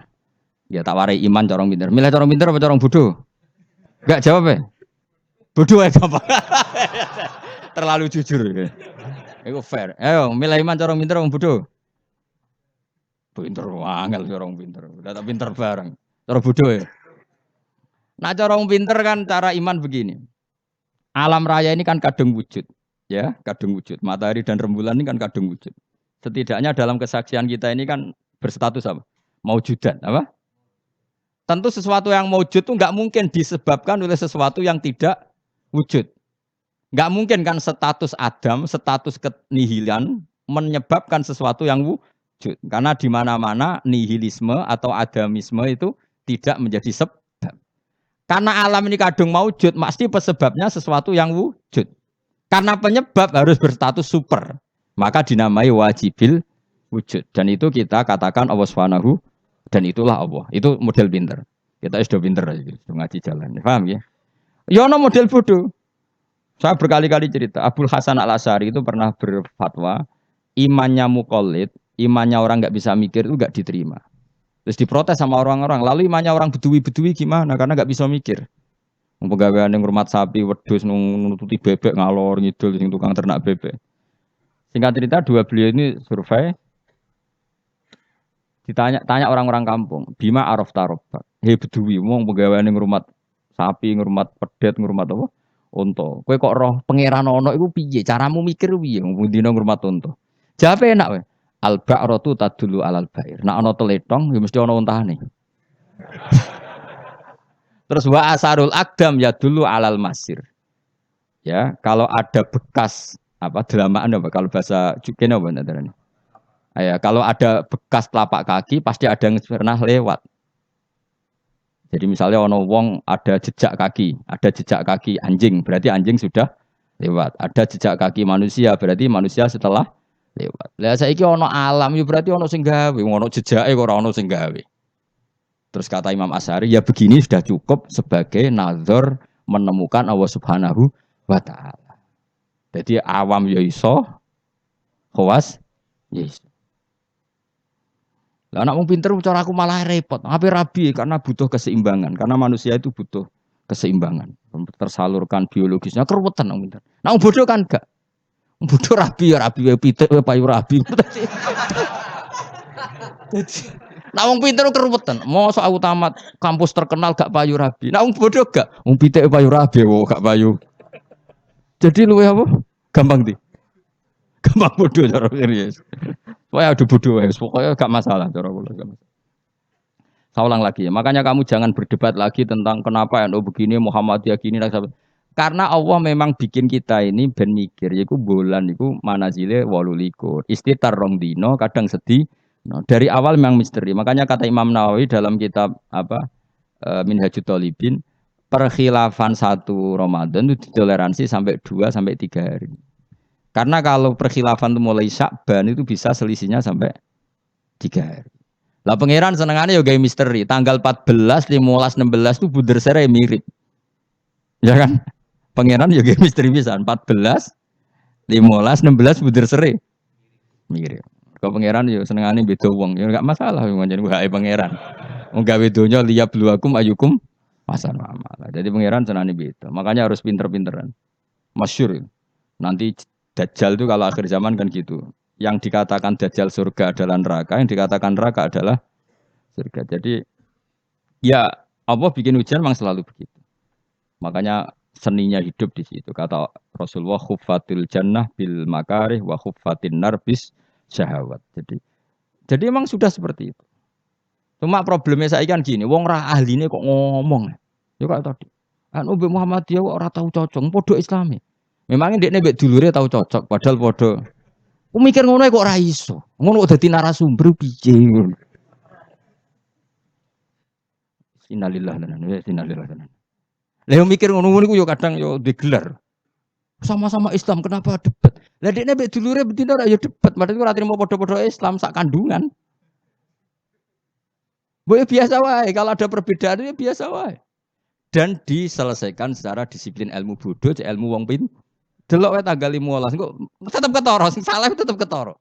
Ya tak warai iman cara wong pinter. Milih cara pinter apa cara wong bodoh? Enggak jawab ya? Bodoh ya gampang. Terlalu jujur. Itu fair. Ayo, milih iman cara pinter wong bodoh. Pinter angel cara wong pinter. Udah tak pinter bareng. Cara bodoh ya. Nah cara wong pinter kan cara iman begini. Alam raya ini kan kadung wujud, ya, kadung wujud. Matahari dan rembulan ini kan kadung wujud. Setidaknya dalam kesaksian kita ini kan berstatus apa? Maujudan, apa? Tentu sesuatu yang maujud itu nggak mungkin disebabkan oleh sesuatu yang tidak wujud. Nggak mungkin kan status Adam, status kenihilan menyebabkan sesuatu yang wujud. Karena di mana-mana nihilisme atau adamisme itu tidak menjadi sebab. Karena alam ini kadung maujud, pasti pesebabnya sesuatu yang wujud. Karena penyebab harus berstatus super. Maka dinamai wajibil wujud. Dan itu kita katakan Allah Subhanahu dan itulah Allah. Itu model pinter. Kita sudah pinter sudah ngaji jalan. Paham ya? Yono model bodoh. Saya berkali-kali cerita. Abdul Hasan Al-Asy'ari itu pernah berfatwa imannya muqallid, imannya orang nggak bisa mikir itu nggak diterima. Terus diprotes sama orang-orang. Lalu imannya orang bedui-bedui gimana? Karena nggak bisa mikir. Pegawaian yang ngurmat sapi, wedhus nututi bebek ngalor ngidul sing tukang ternak bebek. Singkat cerita dua beliau ini survei tanya orang-orang kampung, bima araf tarobak. Hei bedui, wong pegawaian yang ngurmat sapi, ngurmat pedet, ngurmat apa? Unta. Kowe kok roh pangeran ono iku piye? Caramu mikir piye? Wong dina ngurmat unta. Jawabe enak wae. Al ba'ratu tadullu alal ba'ir. Nek ana teletong ya mesti ana untane. Terus wa asarul aqdam ya dulu alal masir. Ya, kalau ada bekas apa delamaan apa kalau bahasa kene apa ndarane. Ya, kalau ada bekas telapak kaki pasti ada yang pernah lewat. Jadi misalnya ono wong ada jejak kaki anjing, berarti anjing sudah lewat. Ada jejak kaki manusia, berarti manusia setelah lewat. Lah saiki ono alam ya berarti ono sing gawe, ono jejake kok ora ono sing gawe. Terus kata Imam Asy'ari, ya begini sudah cukup sebagai nazar menemukan Allah Subhanahu wa taala. Jadi awam ya iso, khawas ya iso. Lah anak wong pinter cara aku malah repot. Apa rabi karena butuh keseimbangan. Karena manusia itu butuh keseimbangan. Tersalurkan biologisnya keruwetan wong pinter. Nah wong bodoh kan enggak. Wong bodoh rabi ya rabi pitik payu rabi. Nah wong pinter keruwetan. Mosok aku tamat kampus terkenal gak payu rabi. Nah wong bodoh gak. Wong pitik payu rabi gak payu. Jadi luwe apa? Gampang di. Gampang bodoh cara serius. Pokoknya ada bodoh ya, pokoknya gak masalah cara kula. Saya ulang lagi ya. Makanya kamu jangan berdebat lagi tentang kenapa NU begini, Muhammadiyah gini. Karena Allah memang bikin kita ini ben mikir. Yaitu bulan itu manazile 18. Istitar rong dino, kadang sedih. No, dari awal memang misteri. Makanya kata Imam Nawawi dalam kitab apa Minhajut Thalibin, perkhilafan satu Ramadan itu ditoleransi sampai 2 sampai 3 hari. Karena kalau perkhilafan itu mulai Sya'ban itu bisa selisihnya sampai 3 hari. Lah pangeran senengannya ya gawe misteri. Tanggal 14, 15, 16 itu bunder sere mirip. Ya kan? Pangeran ya gawe misteri pisan. 14, 15, 16 bunder sere mirip. Kalau pangeran ya senengannya beda wong. Ya enggak masalah pancen wae pangeran. Wong gawe donya liyabluwakum ayyukum ahsanu amala. Jadi pangeran senengane beda. Makanya harus pinter-pinteran. Masyhur. Nanti Dajjal itu kalau akhir zaman kan gitu. Yang dikatakan Dajjal surga adalah neraka, yang dikatakan neraka adalah surga. Jadi ya Allah bikin hujan memang selalu begitu. Makanya seninya hidup di situ. Kata Rasulullah khuffatil jannah bil makarih wa khuffatin nar bis syahawat. Jadi memang sudah seperti itu. Cuma problemnya saya kan gini, wong ra ahline kok ngomong. Ya kayak tadi. Anu Muhammadiyah kok ora tau cocok, podo Islami. Memangnya dia nebek dulure tahu cocok, padahal podo. Aku mikir ngono kok ora iso. Ngono kok dadi narasumber piye ngono. Innalillahi wa inna ilaihi raji'un. Lah yo mikir ngono-ngono iku yo kadang yo digelar. Sama-sama Islam kenapa debat? Lah dia nebek dulure betina ora yo debat, padahal ora trimo podo-podo Islam sak kandungan. Boleh biasa wae, kalau ada perbedaan ya biasa wae. Dan diselesaikan secara disiplin ilmu bodoh, ilmu wong pin. Delok wae tanggal 15 kok tetep ketara, sing salah tetep ketara.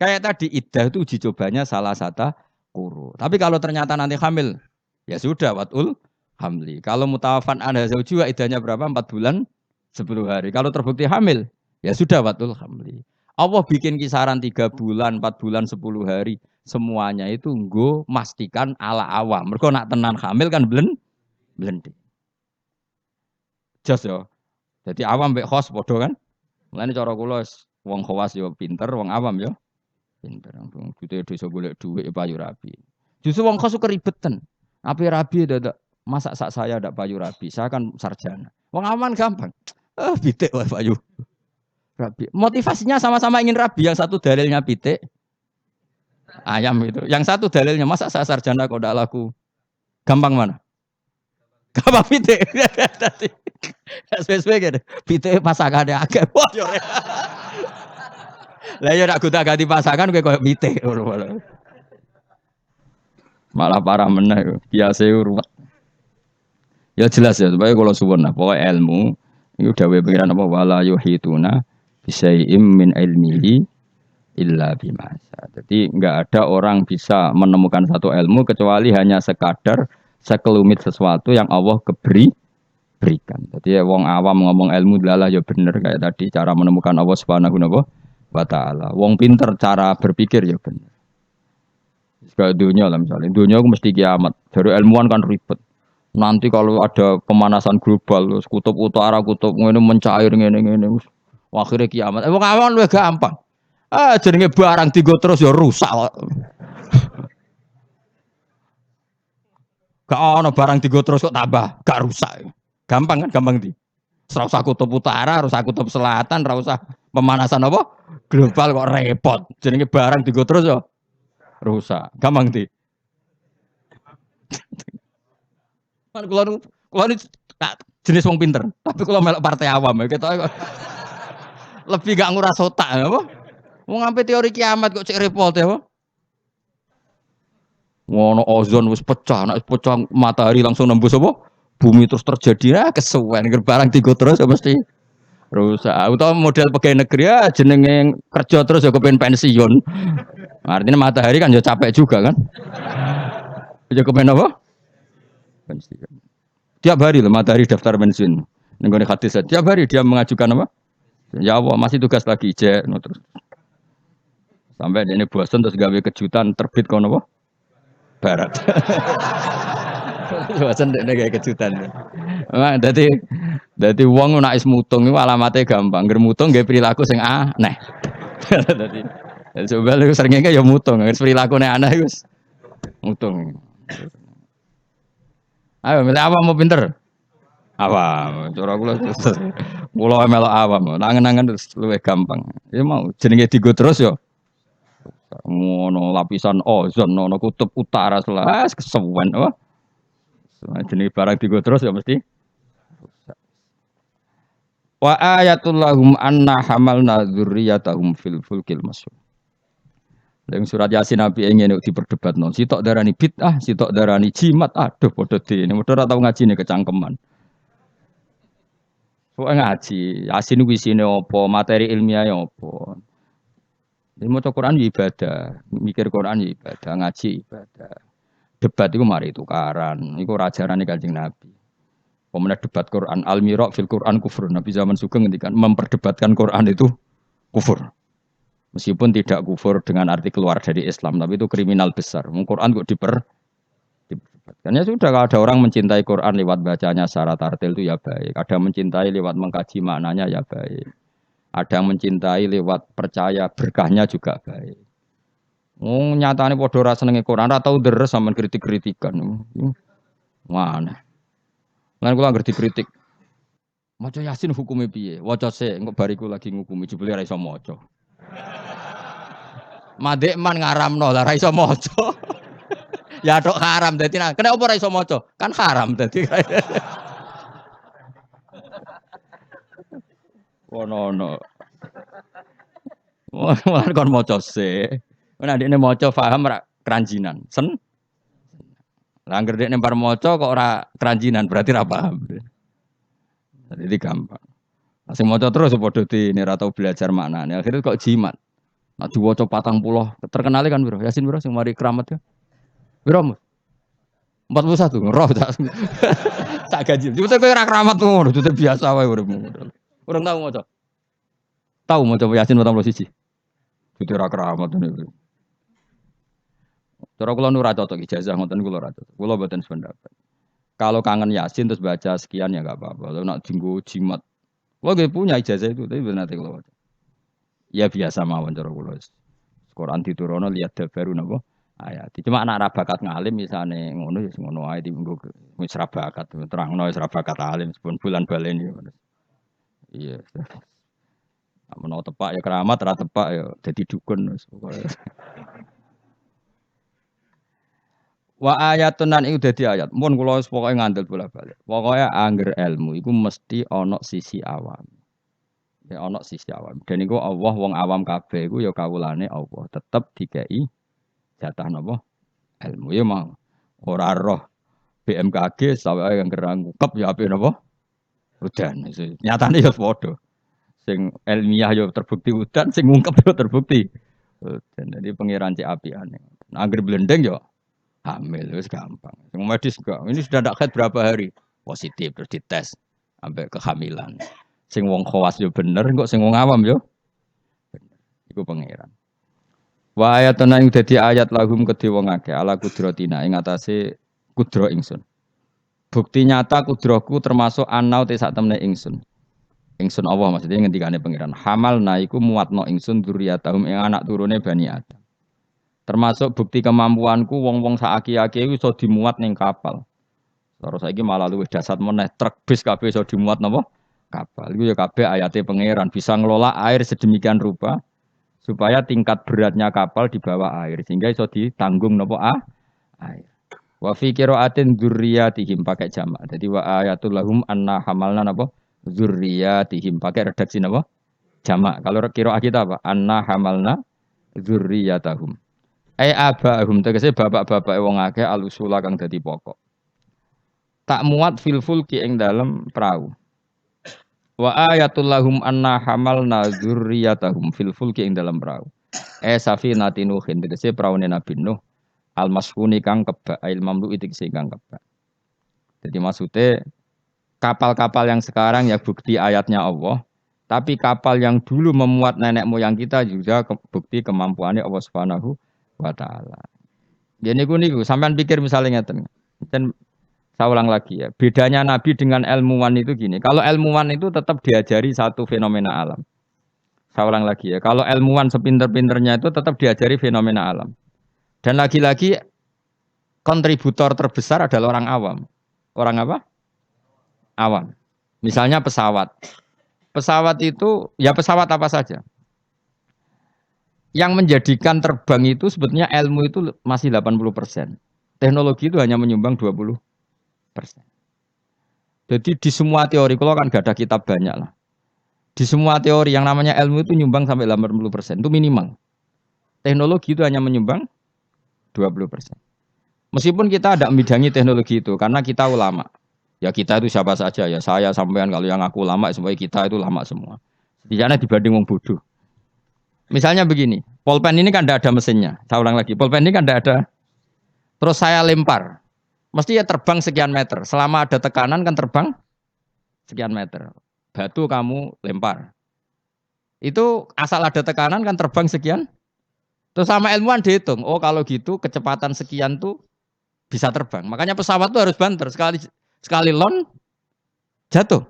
Kayak tadi iddah itu uji cobanya salah satu kuru. Tapi kalau ternyata nanti hamil, ya sudah watul hamli. Kalau mutawafan anda zauji iddahnya berapa? 4 bulan 10 hari. Kalau terbukti hamil, ya sudah watul hamli. Allah bikin kisaran 3 bulan, 4 bulan, 10 hari. Semuanya itu nggo mastikan ala awam. Mergo nak tenan hamil kan blending. Jos yo. Jadi awam mbek khos padha kan? Mulane cara kula wong khawas yo pinter, wong awam yo pinter. Wong dite desa golek dhuwit payu rabi. Justru wong khos keribetan. Ape rabi dadak masak sak saya ndak payu rabi. Saya kan sarjana. Wong aman gampang. Pitik wae payu. Rabi. Motivasinya sama-sama ingin rabi. Yang satu dalilnya pitik, ayam itu. Yang satu dalilnya masa saya sarjana kok ndak laku. Gampang mana? Gampang pitik. Tadi SPSP gitu. Pitik pasakane akeh. Wah yo. Lah yo nak gonta-ganti pasangan kowe koyo pitik. Malah parah meneh. Biasa ruwet. Ya jelas ya, supaya kalau suwun nah, pokoknya ilmu itu dawuh pengiran apa wala yuhituna bisyai'im min ilmihi illa bima. Jadi enggak ada orang bisa menemukan satu ilmu kecuali hanya sekadar sekelumit sesuatu yang Allah berikan. Jadi ya, wong awam ngomong ilmu adalah ya bener kayak tadi cara menemukan Allah Subhanahu wa taala. Wong pinter cara berpikir ya bener. Kayak dunia lah misalnya, dunia aku mesti kiamat. Dari ilmuwan kan ribet. Nanti kalau ada pemanasan global, kutub utara, kutub ngene mencair ngene. Akhirnya kiamat. Wong awam luwih gampang. Jenenge barang digo terus ya rusak kok. Gak ono barang digo terus kok tambah, gak rusak. Gampang kan, gampang di. Ora usah kutub utara, ora usah kutub selatan, ora usah pemanasan apa? Global kok repot. Jenenge barang digo terus ya rusak. Gampang di. Kan kula jenis wong pinter, tapi kula melok partai awam ya ketok lebih gak nguras otak apa? Wong sampe teori kiamat kok cek repot ya apa? Ngono ozon wis pecah, nek pecah matahari langsung nembus apa? Bumi terus terjadi kesuwen barang digo terus ya mesti rusak. Utawa model pegawai negeri ya jenenge kerja terus ya kepen pensiun. Artinya matahari kan ya capek juga kan? Ya kepen apa? Pensiun. Tiap hari loh matahari daftar pensiun. Nenggone hadis tiap hari dia mengajukan apa? Ya Allah masih tugas lagi no, terus. Sampai dia bosan terus gawe kejutan terbit kono apa? Barat. Bosan dia gawe kejutan. Nah, dadi wong nek is mutung iku alamate gampang. Ngger mutung gawe perilaku sing aneh. Dadi coba lu seringnya ya mutung, perilakune aneh wis mutung. Ayo milih awam mau pinter. Awam, cara kula melok awam. Nangen-nangen terus luwih gampang. Ya mau jenenge digo terus ya. Ngono lapisan ozon ono kutub utara selas kesuwen apa. Jenenge barang digo terus ya mesti. Wa ayatul lahum anna hamalna dzurriyyatahum fil fulkil masyhur. Yang surat Yasin Nabi ingin diperdebatno. Sitok darani bid'ah, sitok darani jimat. Aduh padha dene. Padha ora tau ngajine kecangkeman. Kok ngaji, Yasin kuwi isine apa, materi ilmiah apa. Jadi maca Quran ibadah, mikir Quran ibadah, ngaji ibadah. Debat iku mari tukaran. Iku ajarane Kanjeng Nabi. Pemenang debat Quran, al-mira' fil Quran kufur. Nabi zaman Sugeng ngendikan memperdebatkan Quran itu kufur. Meskipun tidak kufur dengan arti keluar dari Islam, tapi itu kriminal besar. Quran kok diperdebatkan. Ya sudah, kalau ada orang mencintai Quran lewat bacanya secara tartil itu ya baik. Ada yang mencintai lewat mengkaji maknanya ya baik. Ada yang mencintai lewat percaya berkahnya juga baik. Nyatane padha ora senenge Quran, ora tau deres sampean kritik-kritikan. Mana? Lan kula ngerti kritik. Maca Yasin hukume piye? Waca sik, engko bariku lagi ngukumi jebule ora iso maca. Madek man ngaramno lah ra iso maca. Ya tok haram dadi kena apa ora iso maca? Kan haram dadi. Ono. Wah kon maca sik. Nek ndekne maca paham ra keranjinan. Lah anggere dekne bar maca kok ora keranjinan berarti ra paham. Jadi gampang. Sing maca terus padha dene ora tau belajar maknane. Akhirnya kok jimat. Nah diwaca 40 terkenal kan bro. Yasin bro sing mari keramat ya. Bro. 41 roh tak gaji. Jute kowe ora keramat ngono, jute biasa wae uripmu. Urung tau maca. Tahu maca Yasin 41. Jute ora keramat ngene. Cara kula nu ora cocok ijazah ngoten kula ora cocok. Kula mboten sependapat. Kalau kangen Yasin terus baca sekian ya enggak apa-apa. Kalau nak dinggo jimat. Kula nggih punya ijazah itu tapi bener nanti kula baca. Ya biasa mawon cara kula. Quran diturono lihat dabaru napa ayat. Cuma anak ra bakat ngalim misane ngono ya ngono ae dienggo wis ra bakat terangno wis ra bakat alim sepun bulan balen ya. Iya. Menawa tepak ya keramat, ra tepak ya dadi dukun wis pokoke. Wa ayatun nan iku dadi ayat. Mun kula wis pokoke ngandel bola-balik. Pokoke angger ilmu iku mesti ana sisi awam. Ya ana sisi awam. Dan iku Allah wong awam kabeh iku ya kawulane Allah. Tetep dikei jatah napa? Ilmu ya mau. Ora roh BMKG sawake yang gerang ngukep ya ape napa? Udan. Nyatane ya padha. Sing ilmiah yo terbukti udan, sing ngungkep yo terbukti udan. Jadi pangeran cek apiane. Angger blendeng yo hamil wis gampang. Sing medis enggak. Ini sudah ndak haid berapa hari? Positif terus dites sampai kehamilan. Sing wong khawas yo bener, kok sing wong awam yo bener. Iku pangeran. Wa ayatun ing dadi ayat lahum kedhe wong akeh ala kudratina ing atase kudro ingsun. Bukti nyata kudroku termasuk anau te sak temne ingsun. Ingsun Allah maksudnya ngendikane pangeran. Hamal naiku muatno ingsun dzurriyyatahum ing anak turune Bani Adam. Termasuk bukti kemampuanku wong-wong saaki-aki iso dimuat ning kapal. Terus saiki malah luwih dasar meneh truk bis kabeh iso dimuat napa? Kapal. Iku ya kabeh ayate pangeran bisa ngelola air sedemikian rupa supaya tingkat beratnya kapal di bawah air sehingga iso ditanggung napa air. Wa fi qiraatin dzurriyyatihim pakai jamak. Jadi wa ayatul lahum anna hamalna napa? Dzurriyyatihim pakai redaksi napa? Jamak. Kalau qiraat kita apa? Anna hamalna dzurriyyatahum. Ai abahum tegese bapak-bapak wong akeh alusula kang dadi pokok. Tak muat fil fulki ing dalem perahu. Wa ayatul lahum anna hamalna dzurriyyatahum fil fulki ing dalem perahu. Safinati nuhin tegese praune Nabi Nuh al-masfuni kang kebak ail mamlu tegese kang kebak. Jadi maksudnya kapal-kapal yang sekarang ya bukti ayatnya Allah. Tapi kapal yang dulu memuat nenek moyang kita juga bukti kemampuannya Allah Subhanahu wa taala. Gini niku sampean pikir misalnya ngeten. Dan saya ulang lagi ya, bedanya Nabi dengan ilmuwan itu gini. Kalau ilmuwan itu tetap diajari satu fenomena alam. Saya ulang lagi ya, kalau ilmuwan sepinter-pinternya itu tetap diajari fenomena alam. Dan lagi-lagi kontributor terbesar adalah orang awam. Orang apa? Awam. Misalnya pesawat. Pesawat itu, ya pesawat apa saja. Yang menjadikan terbang itu sebetulnya ilmu itu masih 80%. Teknologi itu hanya menyumbang 20%. Jadi di semua teori, kalau kan gak ada kitab banyak lah. Di semua teori yang namanya ilmu itu nyumbang sampai 80%. Itu minimal. Teknologi itu hanya menyumbang 20%. Meskipun kita ada membidangi teknologi itu, karena kita ulama. Ya kita itu siapa saja, ya saya sampean kalau yang aku ulama, semuanya kita itu lama semua. Setidaknya dibanding wong bodoh. Misalnya begini, pulpen ini kan tidak ada mesinnya. Saya ulang lagi, pulpen ini kan tidak ada. Terus saya lempar, mesti ya terbang sekian meter. Selama ada tekanan kan terbang sekian meter. Batu kamu lempar. Itu asal ada tekanan kan terbang sekian. Terus sama ilmuwan dihitung, oh kalau gitu kecepatan sekian tuh bisa terbang. Makanya pesawat tuh harus banter. Sekali lon jatuh.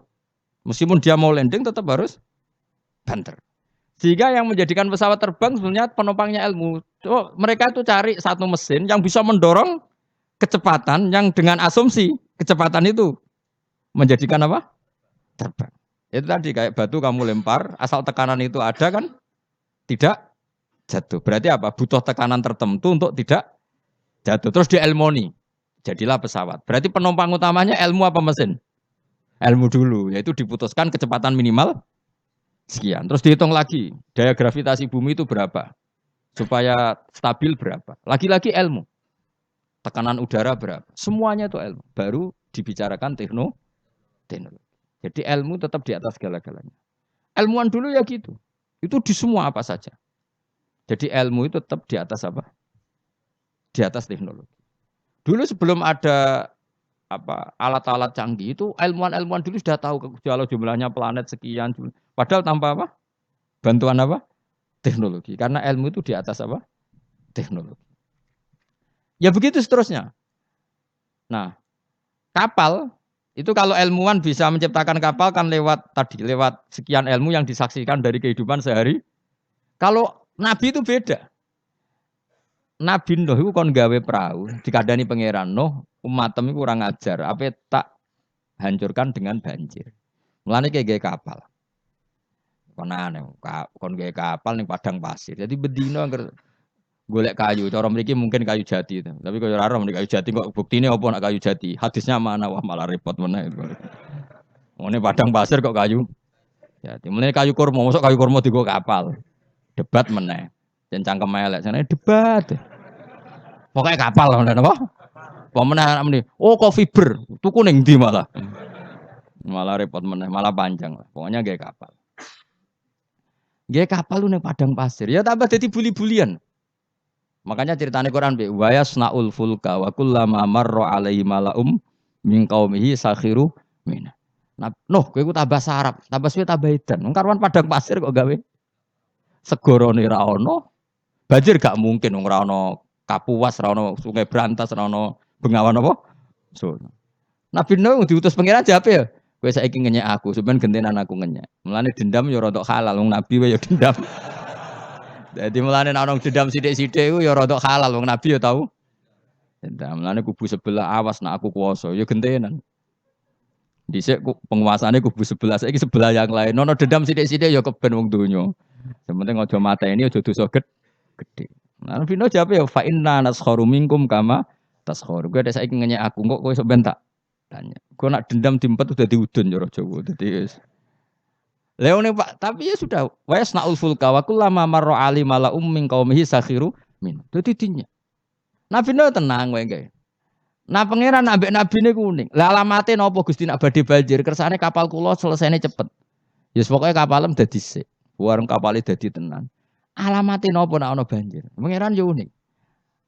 Meskipun dia mau landing tetap harus banter. Sehingga yang menjadikan pesawat terbang sebenarnya penumpangnya ilmu. Oh, mereka itu cari satu mesin yang bisa mendorong kecepatan yang dengan asumsi kecepatan itu menjadikan apa? Terbang. Itu tadi kayak batu kamu lempar, asal tekanan itu ada kan tidak jatuh. Berarti apa? Butuh tekanan tertentu untuk tidak jatuh. Terus dielmoni. Jadilah pesawat. Berarti penumpang utamanya ilmu apa mesin? Ilmu dulu, yaitu diputuskan kecepatan minimal sekian. Terus dihitung lagi, daya gravitasi bumi itu berapa? Supaya stabil berapa? Lagi-lagi ilmu. Tekanan udara berapa? Semuanya itu ilmu. Baru dibicarakan teknologi. Jadi ilmu tetap di atas segala-galanya. Ilmuwan dulu ya gitu. Itu di semua apa saja. Jadi ilmu itu tetap di atas apa? Di atas teknologi. Dulu sebelum ada alat-alat canggih itu ilmuwan-ilmuwan dulu sudah tahu kalau jumlahnya planet sekian. Padahal tanpa apa? Bantuan apa? Teknologi. Karena ilmu itu di atas apa? Teknologi. Ya begitu seterusnya. Nah, kapal itu kalau ilmuwan bisa menciptakan kapal kan lewat sekian ilmu yang disaksikan dari kehidupan sehari. Kalau Nabi itu beda. Nabi Nuh itu kon gawe perahu, dikadani pangeran Nuh, umatem itu kurang ajar, apa tak hancurkan dengan banjir. Mulane kayak gawe kapal. Kon aneh, kon gawe kapal ning padang pasir. Jadi bedino angger golek kayu, cara mriki mungkin kayu jati itu. Tapi kalau ora ora kayu jati kok buktine apa nak kayu jati? Hadisnya mana wah malah repot meneh. Ngene padang pasir kok kayu jati. Mulane kayu kurma, mosok kayu kurma digo kapal. Debat meneh. Jan cangkem elek, sana debat. Pokoknya kapal lah apa? Pemenang ini, oh kok fiber, tuku ning ndi malah. Malah repot meneh, malah panjang lah. Pokoknya gaya kapal. Gaya kapal lu ning padang pasir. Ya tambah dadi buli-bulian. Makanya ceritane Quran be wa yasnaul fulka wa kullama marra alaihi malaum min qaumihi sakhiru min. Nah, kowe ku tambah sarap, tambah suwe tambah edan. Wong karuan padang pasir kok gawe segorone ra ono. Banjir gak mungkin wong ra ono Kapuas, ra ono Sungai Brantas, ra ono Bengawan apa? So. Nabi Nuh diutus pangeran jape ya. Kowe saiki ngenyek aku, sampeyan gentenan aku ngenyek. Mulane dendam ya rada halal wong nabi wae ya dendam. Jadi mulane nek ana dendam sithik-sithik iku ya rada halal wong nabi ya tau. Dendam mulane kubu sebelah awas nek aku kuwasa ya gentenan. Dhisik penguasane kubu sebelah saiki sebelah yang lain. Ono dendam sithik-sithik ya keben wong donya. Sementing aja mateni aja dosa gede. Nah, Nabi Nuh jawab ya fa inna naskharu minkum kama taskharu. Kowe saiki ngenyek aku kok kowe sok ben tak tanya. Kowe nak dendam diempet udah diudun cara Jawa. Dadi Leone Pak, tapi ya sudah. Wa yasnaul fulka wa kullama marra ali malaum min qaumihi sakhiru min. Dadi dinya. Nabi Nuh tenang wae kae. Nah pangeran ambek nabine kuning. Lah alamate napa Gusti nak badhe banjir kersane kapal kula selesainya cepet. Ya yes, pokoknya kapalem dadi sik. Warung kapale dadi tenan. Alamate napa nek ana banjir? Pangeran yo unik.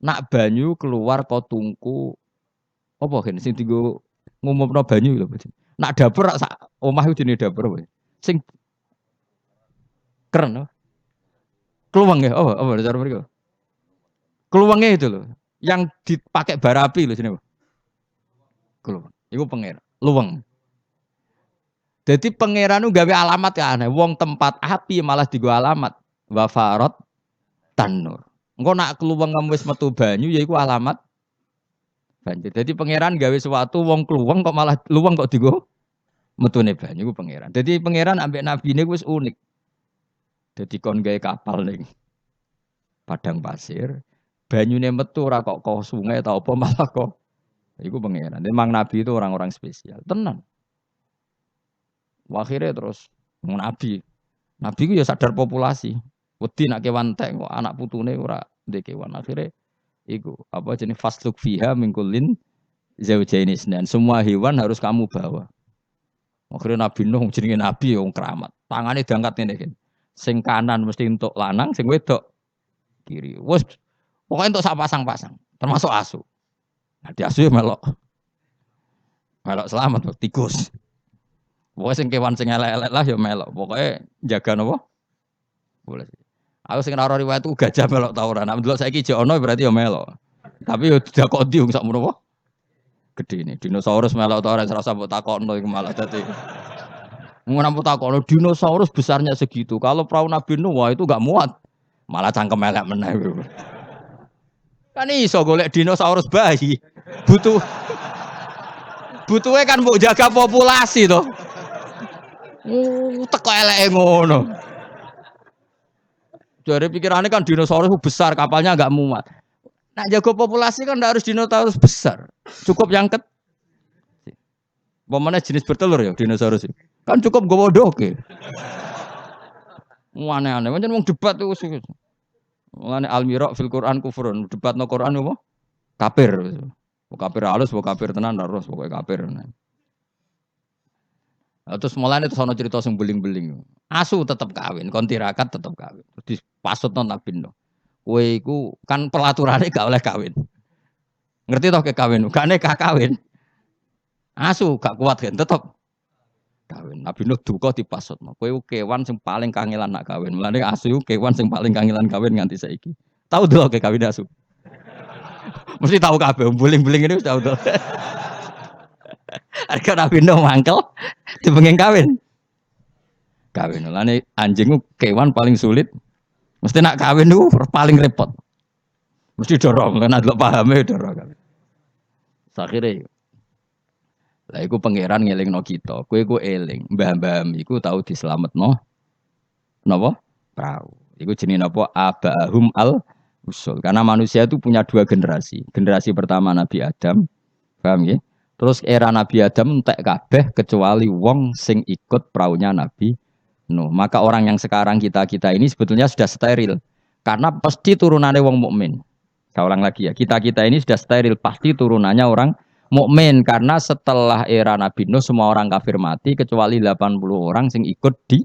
Nak banyu keluar kok tungku apa kene sing dienggo ngumumno banyu lho. Nak dapur sak omah iku jenenge dapur wae. Sing keren loh. Keluwang ya, apa cara mereka? Keluwangnya itu loh, yang dipakai bara api loh sini. Keluwang, itu pangeran, luwang. Jadi pangeran itu gawe alamat ya aneh. Wong tempat api malah digo alamat. Wafarot tanur. Engko nak keluwang kamu wis metu banyu, ya itu alamat banjir. Jadi pangeran gawe sesuatu, wong keluwang kok malah luwang kok digo metune banyu, itu pangeran. Jadi pangeran ambek nabi ini wis unik. Jadi kon gawe kapal ning padang pasir, banyune metu ora kok sungai atau apa malah kok iku pangeran. Memang nabi itu orang-orang spesial, tenan. Akhirnya terus nabi ku ya sadar populasi. Wedi nak kewan tek kok anak putune ora ndek kewan. Akhirnya iku apa jenis fasluk fiha min kullin zaujaini isnan. Semua hewan harus kamu bawa. Akhirnya Nabi Nuh jenenge nabi wong keramat. Tangane diangkat ngene iki. Sing kanan mesti untuk lanang, sing wedok kiri. Wes pokoknya untuk sak pasang-pasang, termasuk asu. Nah, di asu ya melok selamat tikus. Pokoknya sing kewan sing elek-elek lah ya melok. Pokoknya jaga napa? Boleh. Aku sing ora riwayat itu gajah melok ta ora. Nek ndelok saiki jek ono berarti ya melok. Tapi ya tidak kondi wong sakmono apa? Gede ini dinosaurus melok ta ora rasa mbok takokno iku malah dadi Mengenai takon dinosaurus besarnya segitu. Kalau perahu Nabi Nuh wah itu gak muat. Malah cangkem elek meneh. Kan iso golek dinosaurus bayi. Butuhnya kan mbok jaga populasi to. Teko eleke ngono. Dari pikirannya kan dinosaurus besar, kapalnya gak muat. Nah jaga populasi kan ndak harus dinosaurus besar. Cukup yang Pemane jenis bertelur ya dinosaurus. Kan cukup gowo doke. Aneh-aneh, pancen wong debat itu sih. Mulane al-mira fil Quran kufrun, debatno Quran apa? Kafir. Kafir halus, kafir tenan terus pokoke kafir. Terus mulane terus ana cerita sing beling-beling. Asu tetep kawin, kon tirakat tetep kawin. Terus dipasutno Nabi Nuh. Kowe iku kan pelaturane gak oleh kawin. Ngerti toh ke kawin, gak nekah kawin. Asu gak kuat kan tetep kawin. Nabi Nuh duka dipasutno. Kowe kewan sing paling kangelan nak kawin. Mulane asu kewan sing paling kangelan kawin nganti saiki. Tahu delok ke kawin asu. Mesti tahu kabeh, buling-buling ini wis tahu to. Harga Nabi Nuh mangkel dipenging kawin. Kawin. Lane anjing ku kewan paling sulit. Mesti nak kawin ku paling repot. Mesti dorong, kan ada pahame dorong kan. Akhire lah iku pangeran ngelingno kita. Kowe ku eling, mbah-mbah iku tau dislametno napa? Prau. Iku jenenge napa? Abahum al usul. Karena manusia itu punya dua generasi. Generasi pertama Nabi Adam, paham ya? Terus era Nabi Adam entek kabeh kecuali wong sing ikut praunya Nabi Nuh. Maka orang yang sekarang kita ini sebetulnya sudah steril. Karena pasti turunannya wong mukmin. Saya ulang lagi ya, kita ini sudah steril, pasti turunannya orang mukmin karena setelah era Nabi Nuh semua orang kafir mati kecuali 80 orang sing ikut di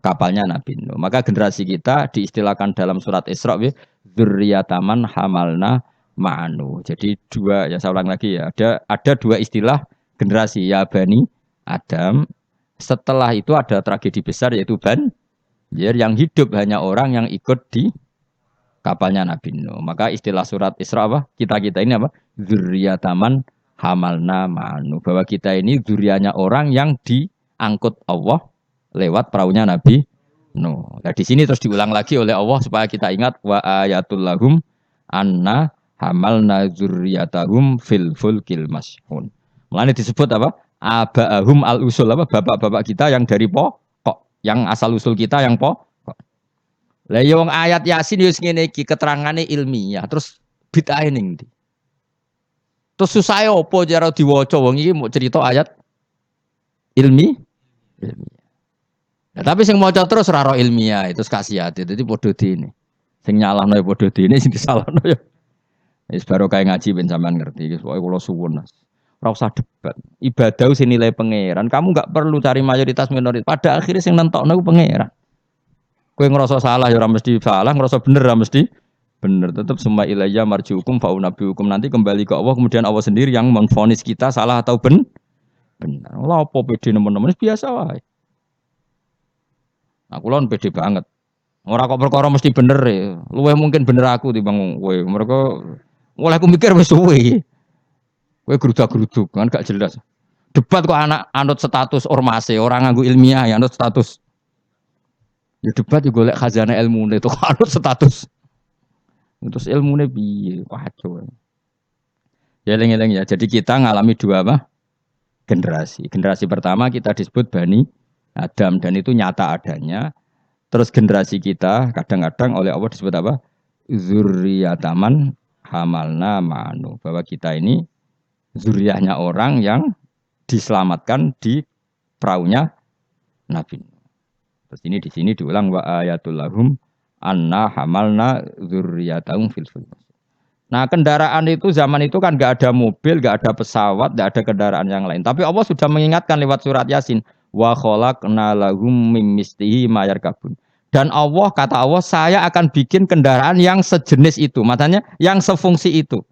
kapalnya Nabi Nuh. Maka generasi kita diistilahkan dalam surat Isra dzurriyyataman hamalna ma'anu. Jadi dua, ya saya ulang lagi ya, ada dua istilah generasi ya Bani Adam. Setelah itu ada tragedi besar yaitu Banjir yang hidup hanya orang yang ikut di kapalnya Nabi Nuh. Maka istilah surat Isra apa? Kita ini apa? Dzurriyyataman hamalna ma'anu. Bahwa kita ini dzurriyyahnya orang yang diangkut Allah lewat perahunya Nabi Nuh. Nah, di sini terus diulang lagi oleh Allah supaya kita ingat wa ayatul lahum anna hamalna dzurriyyatahum fil fulkil mashhun. Mulane disebut apa? Abahum al usul apa? Bapak-bapak kita yang dari pokok, yang asal usul kita yang pokok. Lah yang ayat Yasin wis ngene iki keterangane ilmiah terus bid'ah ning ndi. Terus susah opo cara diwaca wong iki mau cerita ayat ilmiah. Nah, tapi sing maca terus ora ro ilmiah itu khasiate. Dadi padha dene. Sing nyalahno ya padha dene sing disalahno ya. Wis barokah ngaji ben sampean ngerti. Wis pokoke kula suwun. Ora usah debat. Ibadah sing nilai pangeran. Kamu enggak perlu cari mayoritas minoritas. Pada akhirnya sing nentokno ku pangeran. Kowe ngerasa salah ya ora mesti salah, ngerasa bener ora mesti bener. Tetap summa ilayya marji'ukum fa unabbiukum, nanti kembali ke Allah, kemudian Allah sendiri yang memvonis kita salah atau bener. Lah apa pede nemen-nemen biasa wae. Aku lon pede banget. Ora kok perkara mesti bener ya. Luwih mungkin bener aku timbang kowe. Mereka mulai aku mikir wis suwe. Kowe gerudak-geruduk kan gak jelas. Debat kok anak anut status ormase, orang nganggo ilmiah ya anut status. Ya debat juga golek khazanah ilmune itu anut status. Terus ilmune piye? Waduh. Ya eling-eling ya. Jadi kita ngalami dua apa? Generasi. Generasi pertama kita disebut Bani Adam dan itu nyata adanya. Terus generasi kita kadang-kadang oleh Allah disebut apa? Dzurriyyataman hamalna ma'anu. Bahwa kita ini zuriyahnya orang yang diselamatkan di perahunya Nabi. Terus ini di sini diulang wa ayatul lahum anna hamalna dzurriyyatahum fil fulk. Nah, kendaraan itu zaman itu kan enggak ada mobil, enggak ada pesawat, enggak ada kendaraan yang lain. Tapi Allah sudah mengingatkan lewat surat Yasin, wa khalaqna lahum mim mislihi ma yarkabun. Dan Allah kata Allah, saya akan bikin kendaraan yang sejenis itu, maknanya yang sefungsi itu.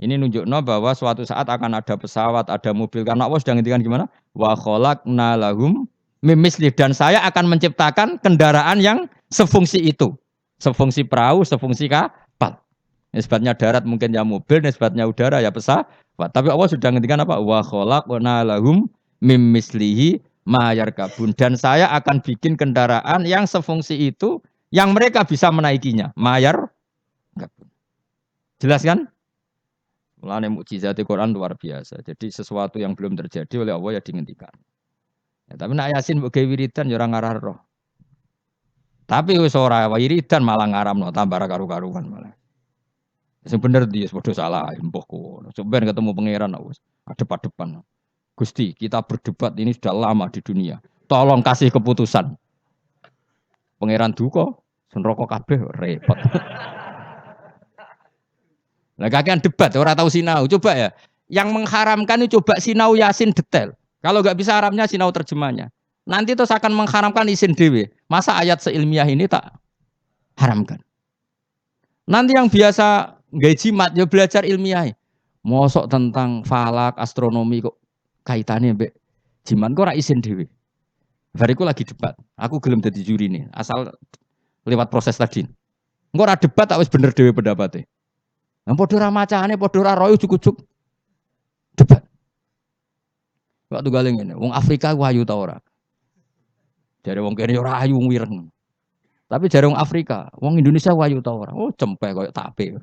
Ini nunjukno bahwa suatu saat akan ada pesawat, ada mobil karena Allah sudah ngintikan gimana? Wa khalaqna lahum mimisli, dan saya akan menciptakan kendaraan yang sefungsi itu, sefungsi perahu, sefungsi kapal. Nisbatnya darat mungkin ya mobil, nisbatnya udara ya pesawat. Tapi Allah sudah ngendikan apa? Wa khalaqna lahum mimislihi ma yarkabun, dan saya akan bikin kendaraan yang sefungsi itu, yang mereka bisa menaikinya. Ma yarkabun. Jelas kan? Mulane mukjizat Al-Qur'an luar biasa. Jadi sesuatu yang belum terjadi oleh Allah ya dihentikan. Ya, tapi nak Yasin mbok gawe wiridan ya ora ngarah. Tapi wis ora wiridan malah ngaramno tambah karu-karuan malah. Sing bener dia padha salah mbahku. Sampeyan ketemu pangeran wis adep-adepan. Gusti, kita berdebat ini sudah lama di dunia. Tolong kasih keputusan. Pangeran duka, senroko kabeh repot. Lah kakean debat ora tahu sinau. Coba ya, yang mengharamkan itu coba sinau Yasin detail. Kalau nggak bisa Arabnya sinau terjemahnya. Nanti terus akan mengharamkan isin dewe. Masa ayat seilmiah ini tak haramkan? Nanti yang biasa nggak jimat ya belajar ilmiah. Mosok tentang falak, astronomi kok kaitannya mbek jimat kok ora isin dewe. Bariku lagi debat. Aku gelem dadi juri nih, asal lewat proses tadi. Engko ora debat tak wis bener dewe pendapatnya. Lah padha ra macane, padha ra royo ujug-ujug debat. Waktu gale ngene, wong Afrika ku ayu ta ora? Jare wong kene ora ayu wireng. Tapi jare wong Afrika, wong Indonesia ayu ta ora? Oh, cempek koyo tape.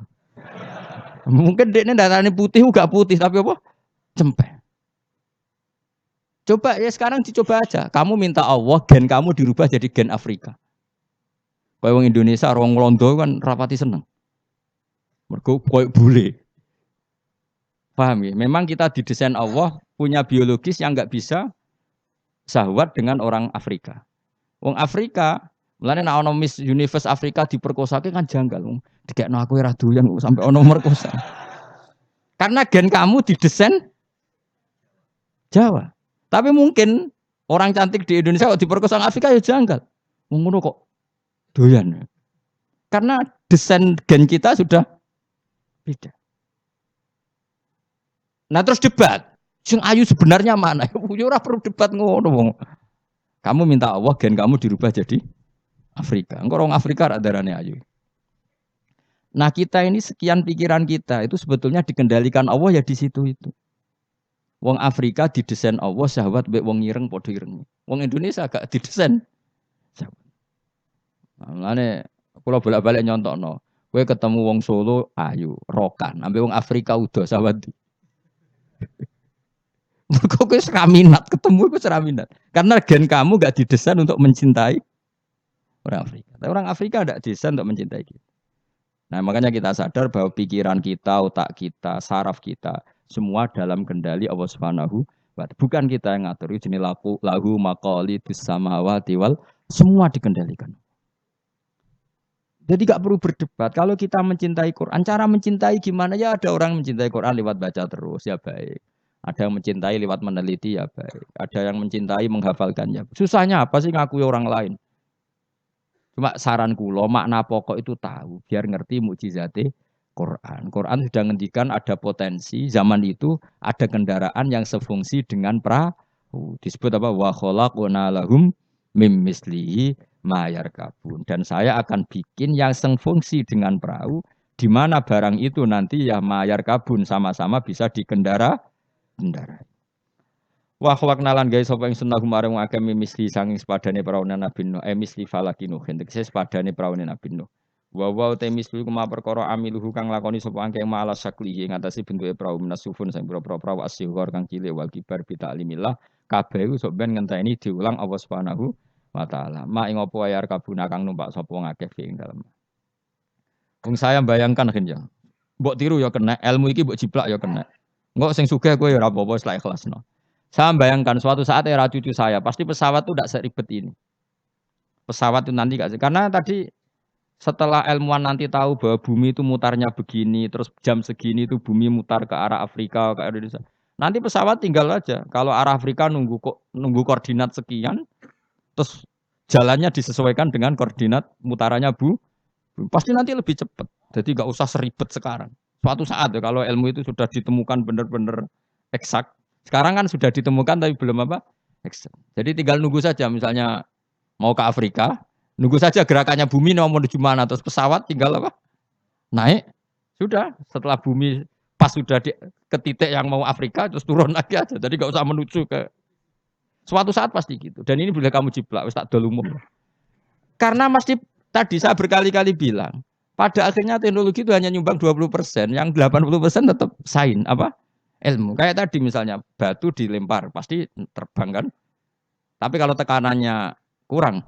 Mungkin dekne darane putih gak putih tapi apa? Cempek. Coba ya sekarang dicoba aja. Kamu minta Allah gen kamu dirubah jadi gen Afrika. Kayak wong Indonesia, orang Londo kan rapati seneng. Mergo koyo bule. Paham ya? Memang kita didesain Allah punya biologis yang nggak bisa sahwat dengan orang Afrika. Wong Afrika, mulane nek ana Miss Universe Afrika diperkosake kan janggal. Dikekno aku ora doyan sampai ana merkosa. Karena gen kamu didesain Jawa. Tapi mungkin orang cantik di Indonesia kok diperkosa Afrika ya janggal. Ngono kok doyan. Karena desain gen kita sudah beda. Nah terus debat. Sing ayu sebenarnya mana? Ya ora perlu debat ngono wong. Kamu minta Allah gen kamu dirubah jadi Afrika. Engko orang Afrika ra darane ayu. Nah kita ini sekian pikiran kita itu sebetulnya dikendalikan Allah ya di situ itu. Wong Afrika didesain Allah syahwat mbek wong ireng padha ireng. Wong Indonesia gak didesain. Mulane kula bolak-balik nyontokno. Kowe ketemu wong Solo ayu, rokan, ambek wong Afrika udah syahwat. Mergo kowe ora minat, ketemu kowe ora minat. Karena gen kamu gak didesain untuk mencintai orang Afrika. Tapi orang Afrika tidak didesain untuk mencintai kita. Nah, makanya kita sadar bahwa pikiran kita, otak kita, saraf kita semua dalam kendali Allah Subhanahu wa ta'ala. Bukan kita yang ngatur. Jenis lahu maqalidus samawati wal semua dikendalikan. Jadi gak perlu berdebat. Kalau kita mencintai Quran, cara mencintai gimana ya? Ada orang mencintai Quran lewat baca terus ya baik. Ada yang mencintai lewat meneliti ya baik. Ada yang mencintai menghafalkannya. Susahnya apa sih ngakui orang lain? Cuma saran kula makna pokok itu tahu biar ngerti mukjizate Quran. Quran sudah ngendikan ada potensi zaman itu ada kendaraan yang sefungsi dengan perahu. Disebut apa? Wa khalaqna lahum mim mislihi ma yarkabun. Dan saya akan bikin yang sefungsi dengan perahu di mana barang itu nanti ya ma yarkabun sama-sama bisa dikendarai. Wa khalaqna lan gawe sapa ing sunnah marang akeh misli sanging sepadane praune Nabi Nuh misli falakinu hendak sepadane praune Nabi Nuh wa te misli kuma perkara amiluhu kang lakoni sapa angke malas saklihi ing atase bentuke prau menasufun sing pira-pira prau asyghar kang cilik wal kibar bi ta'limillah kabeh iku sok ben ngenteni diulang Allah Subhanahu wa taala ma ing apa wayar kabuna kang numpak sapa ngakeh ing dalem wong saya bayangkan kenjang mbok tiru ya kena ilmu iki mbok jiplak ya kena engko sing sugih kowe ya ora apa-apa wis ikhlasno. Saya bayangkan suatu saat era cucu saya, pasti pesawat itu tidak seribet ini. Pesawat itu nanti karena tadi setelah ilmuwan nanti tahu bahwa bumi itu mutarnya begini, terus jam segini itu bumi mutar ke arah Afrika, ke Indonesia. Nanti pesawat tinggal aja. Kalau arah Afrika nunggu koordinat sekian, terus jalannya disesuaikan dengan koordinat mutarannya pasti nanti lebih cepat. Jadi nggak usah seribet sekarang. Suatu saat ya kalau ilmu itu sudah ditemukan benar-benar eksak. Sekarang kan sudah ditemukan tapi belum apa? Jadi tinggal nunggu saja misalnya mau ke Afrika, nunggu saja gerakannya bumi mau menuju mana terus pesawat tinggal apa? Naik. Sudah, setelah bumi pas sudah ke titik yang mau Afrika terus turun lagi aja. Jadi enggak usah menuju ke suatu saat pasti gitu. Dan ini boleh kamu jiplak wis tak dol umum. Karena mesti tadi saya berkali-kali bilang, pada akhirnya teknologi itu hanya nyumbang 20%, yang 80% tetap sains apa? Ilmu. Kayak tadi misalnya batu dilempar pasti terbang kan. Tapi kalau tekanannya kurang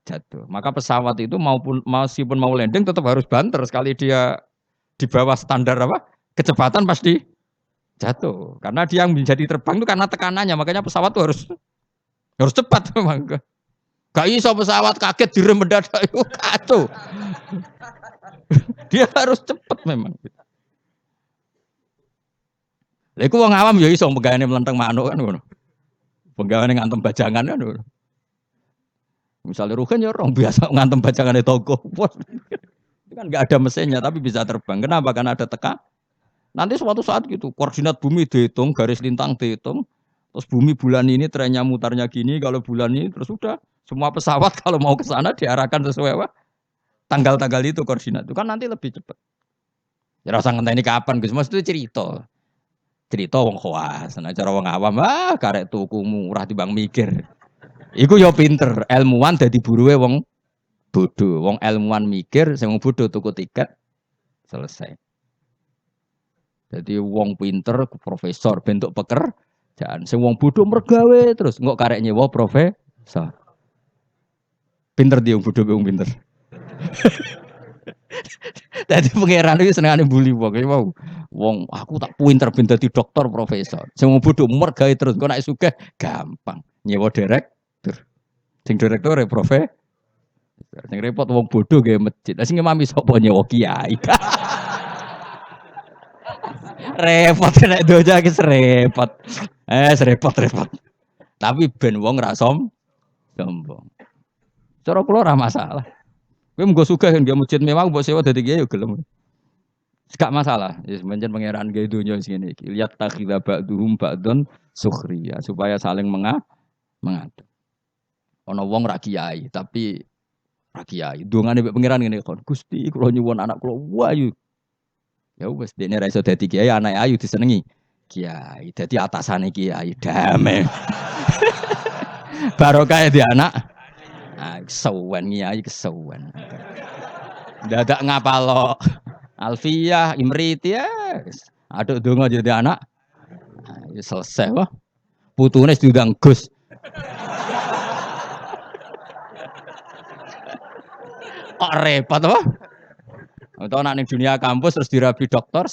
jatuh. Maka pesawat itu meskipun mau landing tetap harus banter sekali dia di bawah standar apa? Kecepatan pasti jatuh. Karena dia yang menjadi terbang itu karena tekanannya. Makanya pesawat itu harus cepat memang. Gak iso pesawat kaget direm mendadak itu kacau. Dia harus cepat memang. Lha iku wong awam ya iso pegawene mlenteng manuk kan ngono. Pegawene ngantem bajangan kan ngono. Misalnya Ruhin ya orang biasa ngantem bajangane toko. Itu kan enggak ada mesinnya tapi bisa terbang. Kenapa? Karena ada teka. Nanti suatu saat gitu, koordinat bumi dihitung, garis lintang dihitung. Terus bumi bulan ini trennya mutarnya gini, kalau bulan ini terus sudah semua pesawat kalau mau ke sana diarahkan sesuai apa? Tanggal-tanggal itu koordinat. Itu kan nanti lebih cepat. Ya rasa ngenteni kapan Gus, Mas itu cerita. Cerita wong khawas, nah cara wong awam karek tuku murah timbang mikir. Iku ya pinter, ilmuwan dadi buruwe wong bodoh. Wong ilmuwan mikir, sing wong bodoh tuku tiket selesai. Jadi wong pinter profesor bentuk pekerjaan. Sing wong bodoh mergawe terus engko karek nyewa profesor. Pinter dia wong bodoh wong pinter. Dadi pangeran iki senengane bully wong. Mau wong aku tak pinter ben dadi dokter profesor. Sing wong bodoh mergawe terus engko nek sugih gampang nyewa direktur. Sing direktur ya profesor. Sing repot wong bodoh gawe masjid. Lah sing imami sapa nyewa kiai. Repot kena doja ki repot. Repot. Tapi ben wong ra sombong. Cara kula ora masalah. Kowe menggo sugih nggih masjid mewah mbok sewa dadi kiai yo gelem. Gak masalah. Wis pancen pangeran gawe donya sing ngene iki. Lihat takhidha ba'duhum ba'dun sukhriya supaya saling mengatur. Ana wong ra kiai tapi ra kiai. Dongane mbek pangeran ngene kon. Gusti kula nyuwun anak kula wayu. Ya wis dene ra iso dadi kiai, anake ayu disenengi. Kiai, dadi atasane kiai damai. Barokah di anak. Ah, kesuwen kiai kesuwen. Dadak ngapalo. Alfiyah, Imriti ya. Aduk donga jadi anak. Nah, ya selesai wah. Putune diundang Gus. Kok repot wah. Atau anak ning dunia kampus terus dirabi dokter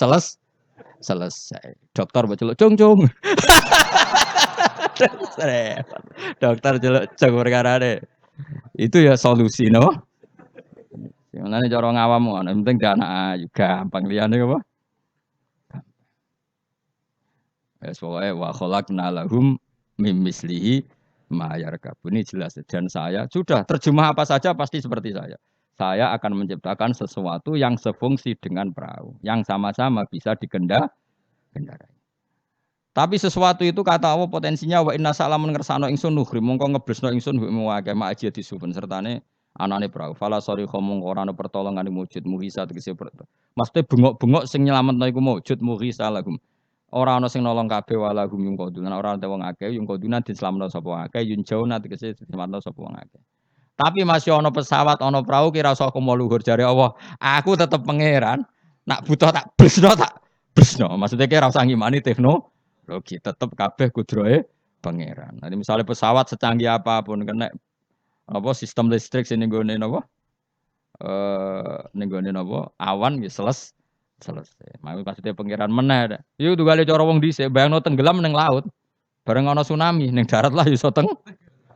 selesai. Dokter baceluk cung. Dokter celuk cung perkarane. Itu ya solusi no. Yang cara ngawam ngono, penting dia anak ayu gampang liyane apa? Ya pokoke wa khalaqna lahum mim mislihi ma yarkabun. Ini jelas dan saya sudah terjemah apa saja pasti seperti saya. Saya akan menciptakan sesuatu yang sefungsi dengan perahu, yang sama-sama bisa dikendarai. Tapi sesuatu itu kata Allah potensinya wa inna salamun ngersano ingsun nuhri mongko ngeblesno ingsun wa akeh ma aji disupen sertane anane perahu. Fala sori khomong ora ana pertolongan mujud muhisa tegese maksudnya bengok-bengok sing nyelametno iku mujud muhisa lahum. Ora ana sing nolong kabeh walahum yung kodunan ora ana wong akeh yung kodunan diselametno sapa akeh yun jauna tegese diselametno sapa wong akeh. Tapi masih ono pesawat, ono perahu kira usah komo luhur jare Allah. Aku tetep pangeran. Nak butuh tak bresno. Maksudnya kira usah ngimani teknologi, tetep kabeh kudrohe pangeran. Nanti misalnya pesawat secanggih apapun kena apa sistem listrik sing nggone napa? Ning gone napa? Awan wis selesai. Maksudnya pangeran meneh. Yo tugale cara wong dhisik bayangno tenggelam ning laut. Bareng ana tsunami ning darat lah iso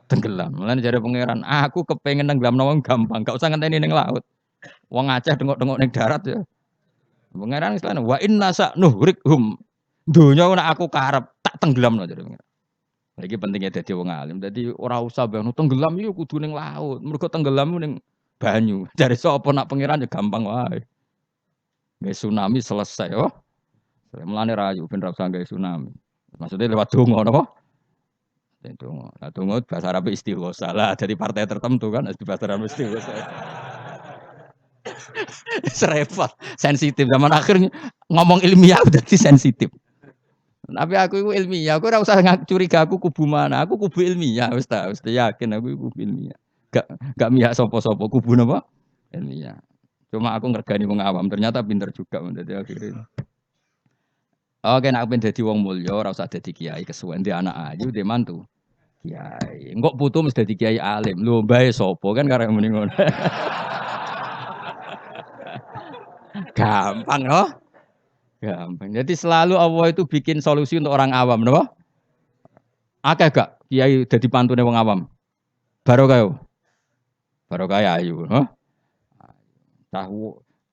tenggelam. Mulane jare pangeran, aku kepengin nenggelamno wong gampang, gak usah ngenteni ning laut. Wong Aceh dengok-dengok ning darat ya. Pangeran Islam wa inna sa'nuhrikhum. Donya nek aku karep tak tenggelamno jare pangeran. Iki pentingnya dadi wong alim. Dadi ora usah bayangno tenggelam iki kudu ning laut. Mergo tenggelam ning banyu. Jare sapa nak pangeran ya gampang wae. Nggih tsunami selesai oh. Mulane rayu ben ra usah gawe tsunami. Maksudnya lewat donga napa? Donga. Nah, donga bahasa Arab istighosa lah. Dari partai tertentu kan di bahasa Arab istighosa. Serepot, sensitif. Zaman akhirnya ngomong ilmiah udah sensitif. Tapi aku itu ilmiah. Aku ora usah curiga aku kubu mana. Aku kubu ilmiah. Wis yakin aku kubu ilmiah. Gak mihak sopo-sopo kubu napa? Ilmiah. Cuma aku ngergani wong awam. Ternyata pinter juga menjadi akhirnya. Oke, nak pengen dadi wong mulya ora usah dadi kiai kesuwen di anak ayu di mantu. Kiai. Engkok putu mesti dadi kiai alim. Lho mbae sapa kan karek muni ngono. Gampang loh. Gampang. Jadi selalu Allah itu bikin solusi untuk orang awam, napa? Akeh gak kiai dadi pantune wong awam? Barokah yo. Barokah ayu, ha?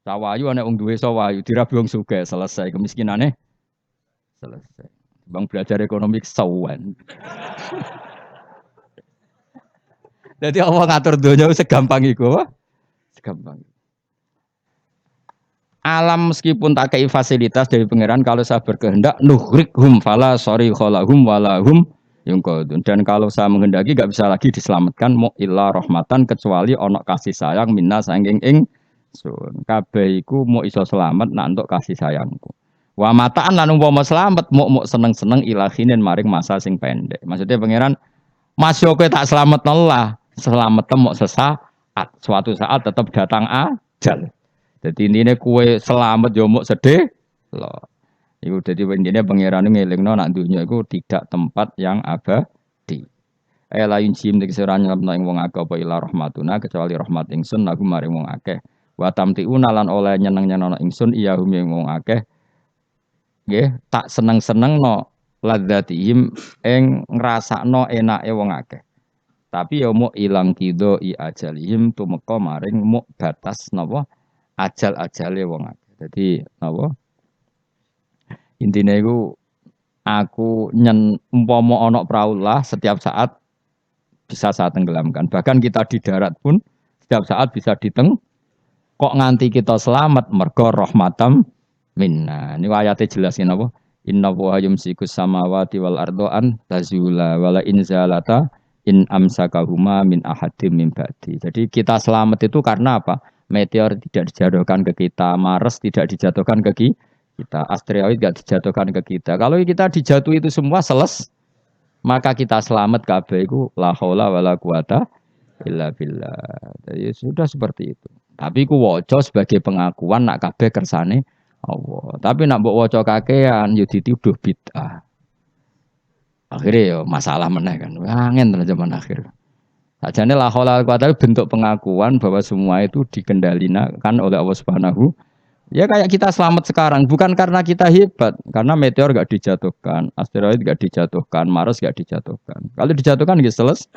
Sawayu ana wong duwe sawayu dirabi wong sugih selesai kemiskinane. Selesai. Bang belajar ekonomi kesawan. Jadi Allah ngatur dunia segampang iku, segampang. Alam meskipun tak kei fasilitas dari pangeran kalau saya berkehendak nuhrikhum fala sorry kholahum walahum yungkodun. Dan kalau saya menghendaki gak bisa lagi diselamatkan mu illa rahmatan kecuali ono kasih sayang minna saking ing sun. Kabeh iku mau iso selamat nak entuk kasih sayangku. Wa mataan lan umpama selamat mau seneng-seneng ilahinin maring masa sing pendek. Maksudnya pangeran masih oke tak selamat Allah, selamat mau sesaat. Suatu saat tetap datang ajal. Jadi intinya kue selamat yo mau sedih loh. Iku dadi intinya pangeran ngelingno nak dunya iku tidak tempat yang abadi. La yunjim nek sira nyelapno ing wong akeh apa ila rahmatuna kecuali rahmat ingsun aku maring wong akeh. Wa tamtiuna lan oleh nyeneng-nyenengno ingsun iya hum ing wong akeh. Nggih, tak seneng-senengno ladzatihim ing ngrasakno enake wong akeh. Tapi ya mau ilang kido I ajalihim tumeka maring mau batas napa ajal-ajale wong akeh. Dadi napa intine iku aku umpama ana praulah setiap saat bisa saya tenggelamkan. Bahkan kita di darat pun setiap saat bisa kok nganti kita selamat mergo rahmatam minna. Ini ayatnya jelasin apa? Inna wa yumsikus samawati wal ardoan tazula wala inzalata in amsakahuma min ahadim min ba'di. Jadi kita selamat itu karena apa? Meteor tidak dijatuhkan ke kita, Mars tidak dijatuhkan ke kita, asteroid tidak dijatuhkan ke kita. Kalau kita dijatuh itu semua maka kita selamat kabeh iku la haula wala quwata illa billah. Jadi sudah seperti itu. Tapi ku waca sebagai pengakuan nak kabeh kersane Allah. Tapi nak mbok waca kakean yo dituduh bid'ah. Akhirnya yo masalah meneh kan. Angin tenan zaman akhir. Sajane la haula wala quwata bentuk pengakuan bahwa semua itu dikendalikan oleh Allah Subhanahu. Ya kayak kita selamat sekarang bukan karena kita hebat, karena meteor gak dijatuhkan, asteroid gak dijatuhkan, Mars gak dijatuhkan. Kalau dijatuhkan gitu selesai.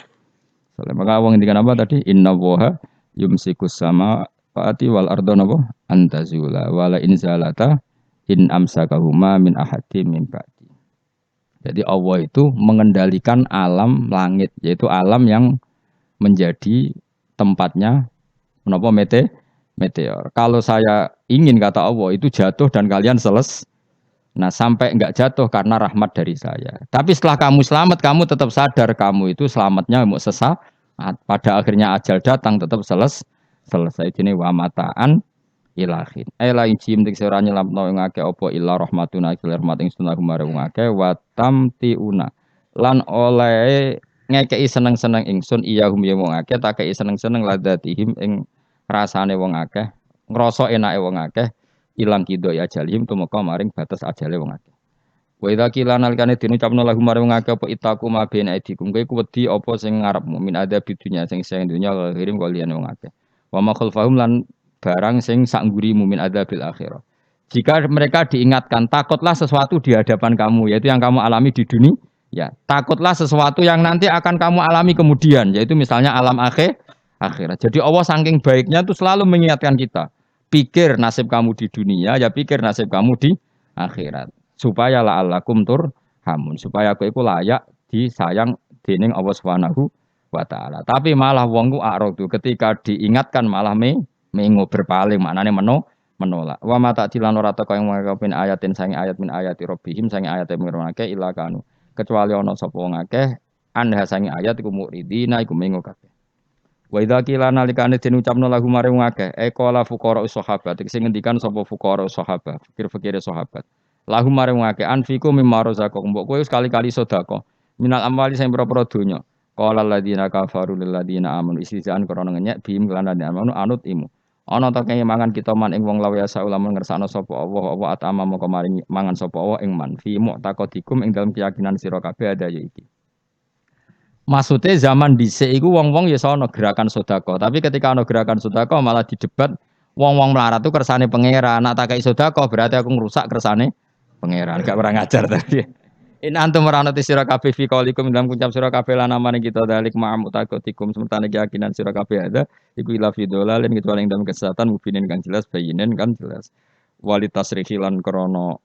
Maka wong ngendikan apa tadi? Inna woha yumsikus sama faati wal ardon apa? Antazula wala inzalata in amsakahuma min ahadim min ba'di. Jadi Allah itu mengendalikan alam langit, yaitu alam yang menjadi tempatnya menapa meteor. Kalau saya ingin kata Allah itu jatuh dan kalian nah sampai enggak jatuh karena rahmat dari saya. Tapi setelah kamu selamat, kamu tetap sadar kamu itu selamatnya mau sesaat. Pada akhirnya ajal datang tetap selesai. Ini wa mataan ilahin. Ela injim dik sira nyelamno ing akeh apa illa rahmatuna ila rahmat ing sunah marang akeh wa tamtiuna. Lan oleh ngekeki seneng-seneng ingsun iya hum ya wong akeh tak kei seneng-seneng ladatihim ing rasane wong akeh, ngrasa enake wong akeh, ilang kido ya jalim tumeka maring batas ajale wong akeh. Wa idza qila nalikane dinucapno lagu maring wong akeh apa itaku ma bena idikum kowe wedi apa sing ngarepmu min ada bidunya sing dunya kirim kok liyane wong akeh. Wa ma khalfahum lan barang sing sak nggurimu min adzabil akhirah. Jika mereka diingatkan takutlah sesuatu di hadapan kamu yaitu yang kamu alami di dunia, ya takutlah sesuatu yang nanti akan kamu alami kemudian yaitu misalnya alam akhirat. Jadi Allah saking baiknya itu selalu mengingatkan kita. Pikir nasib kamu di dunia, ya pikir nasib kamu di akhirat. Supaya la'allakum turhamun. Supaya aku itu layak disayang dening Allah Subhanahu wa taala. Tapi malah wong ku a'radu ketika diingatkan malah mengo berpaling, maknane menolak. Wa mata dilan ora teko ing ngakepin ayatin sange ayat min ayati rabbihim sange ayat mirwanake ila kanu. Kecuali ana sapa wong akeh anha sange ayat iku muridina iku mengo kabeh. Wa idza qila nalikane den ucapno lagu mare wong akeh qala fuqara sahabat sing ngendikan sapa fuqara sahabat fikir-fikire sahabat lagu mare wong akeh anfiku mimma razaqakum mbok kowe sekali-kali sedekah minal amwali sing pira-pira donya qala alladziina kafaru lil ladziina amanu istizaan krana ngenyek bihim kelan amanu anut imu ana ta kaya mangan kita man ing wong lawa ya saulamun ngersakno sapa Allah apa atama moko maring mangan sapa Allah ing man fi mu'taqadikum ing dalem keyakinan sira kabeh ada ya iki. Maksudnya zaman dhisik iku wong-wong ya sono gerakan sedekah, tapi ketika ana gerakan sedekah malah didebat wong-wong melarat itu kersane pangeran. Nak tak kei sedekah berarti aku ngrusak kersane pangeran. Gak pernah ngajar tadi. In antum meranati sira kabeh fi qaulikum dalam ucap sira kabeh lan amane kita dalik ma'am utakotikum sementara keyakinan sira kabeh ada iku ila fi dolalin kecuali ing dalam kesesatan mubinin kan jelas bayinin kan jelas. Walitas rihilan krana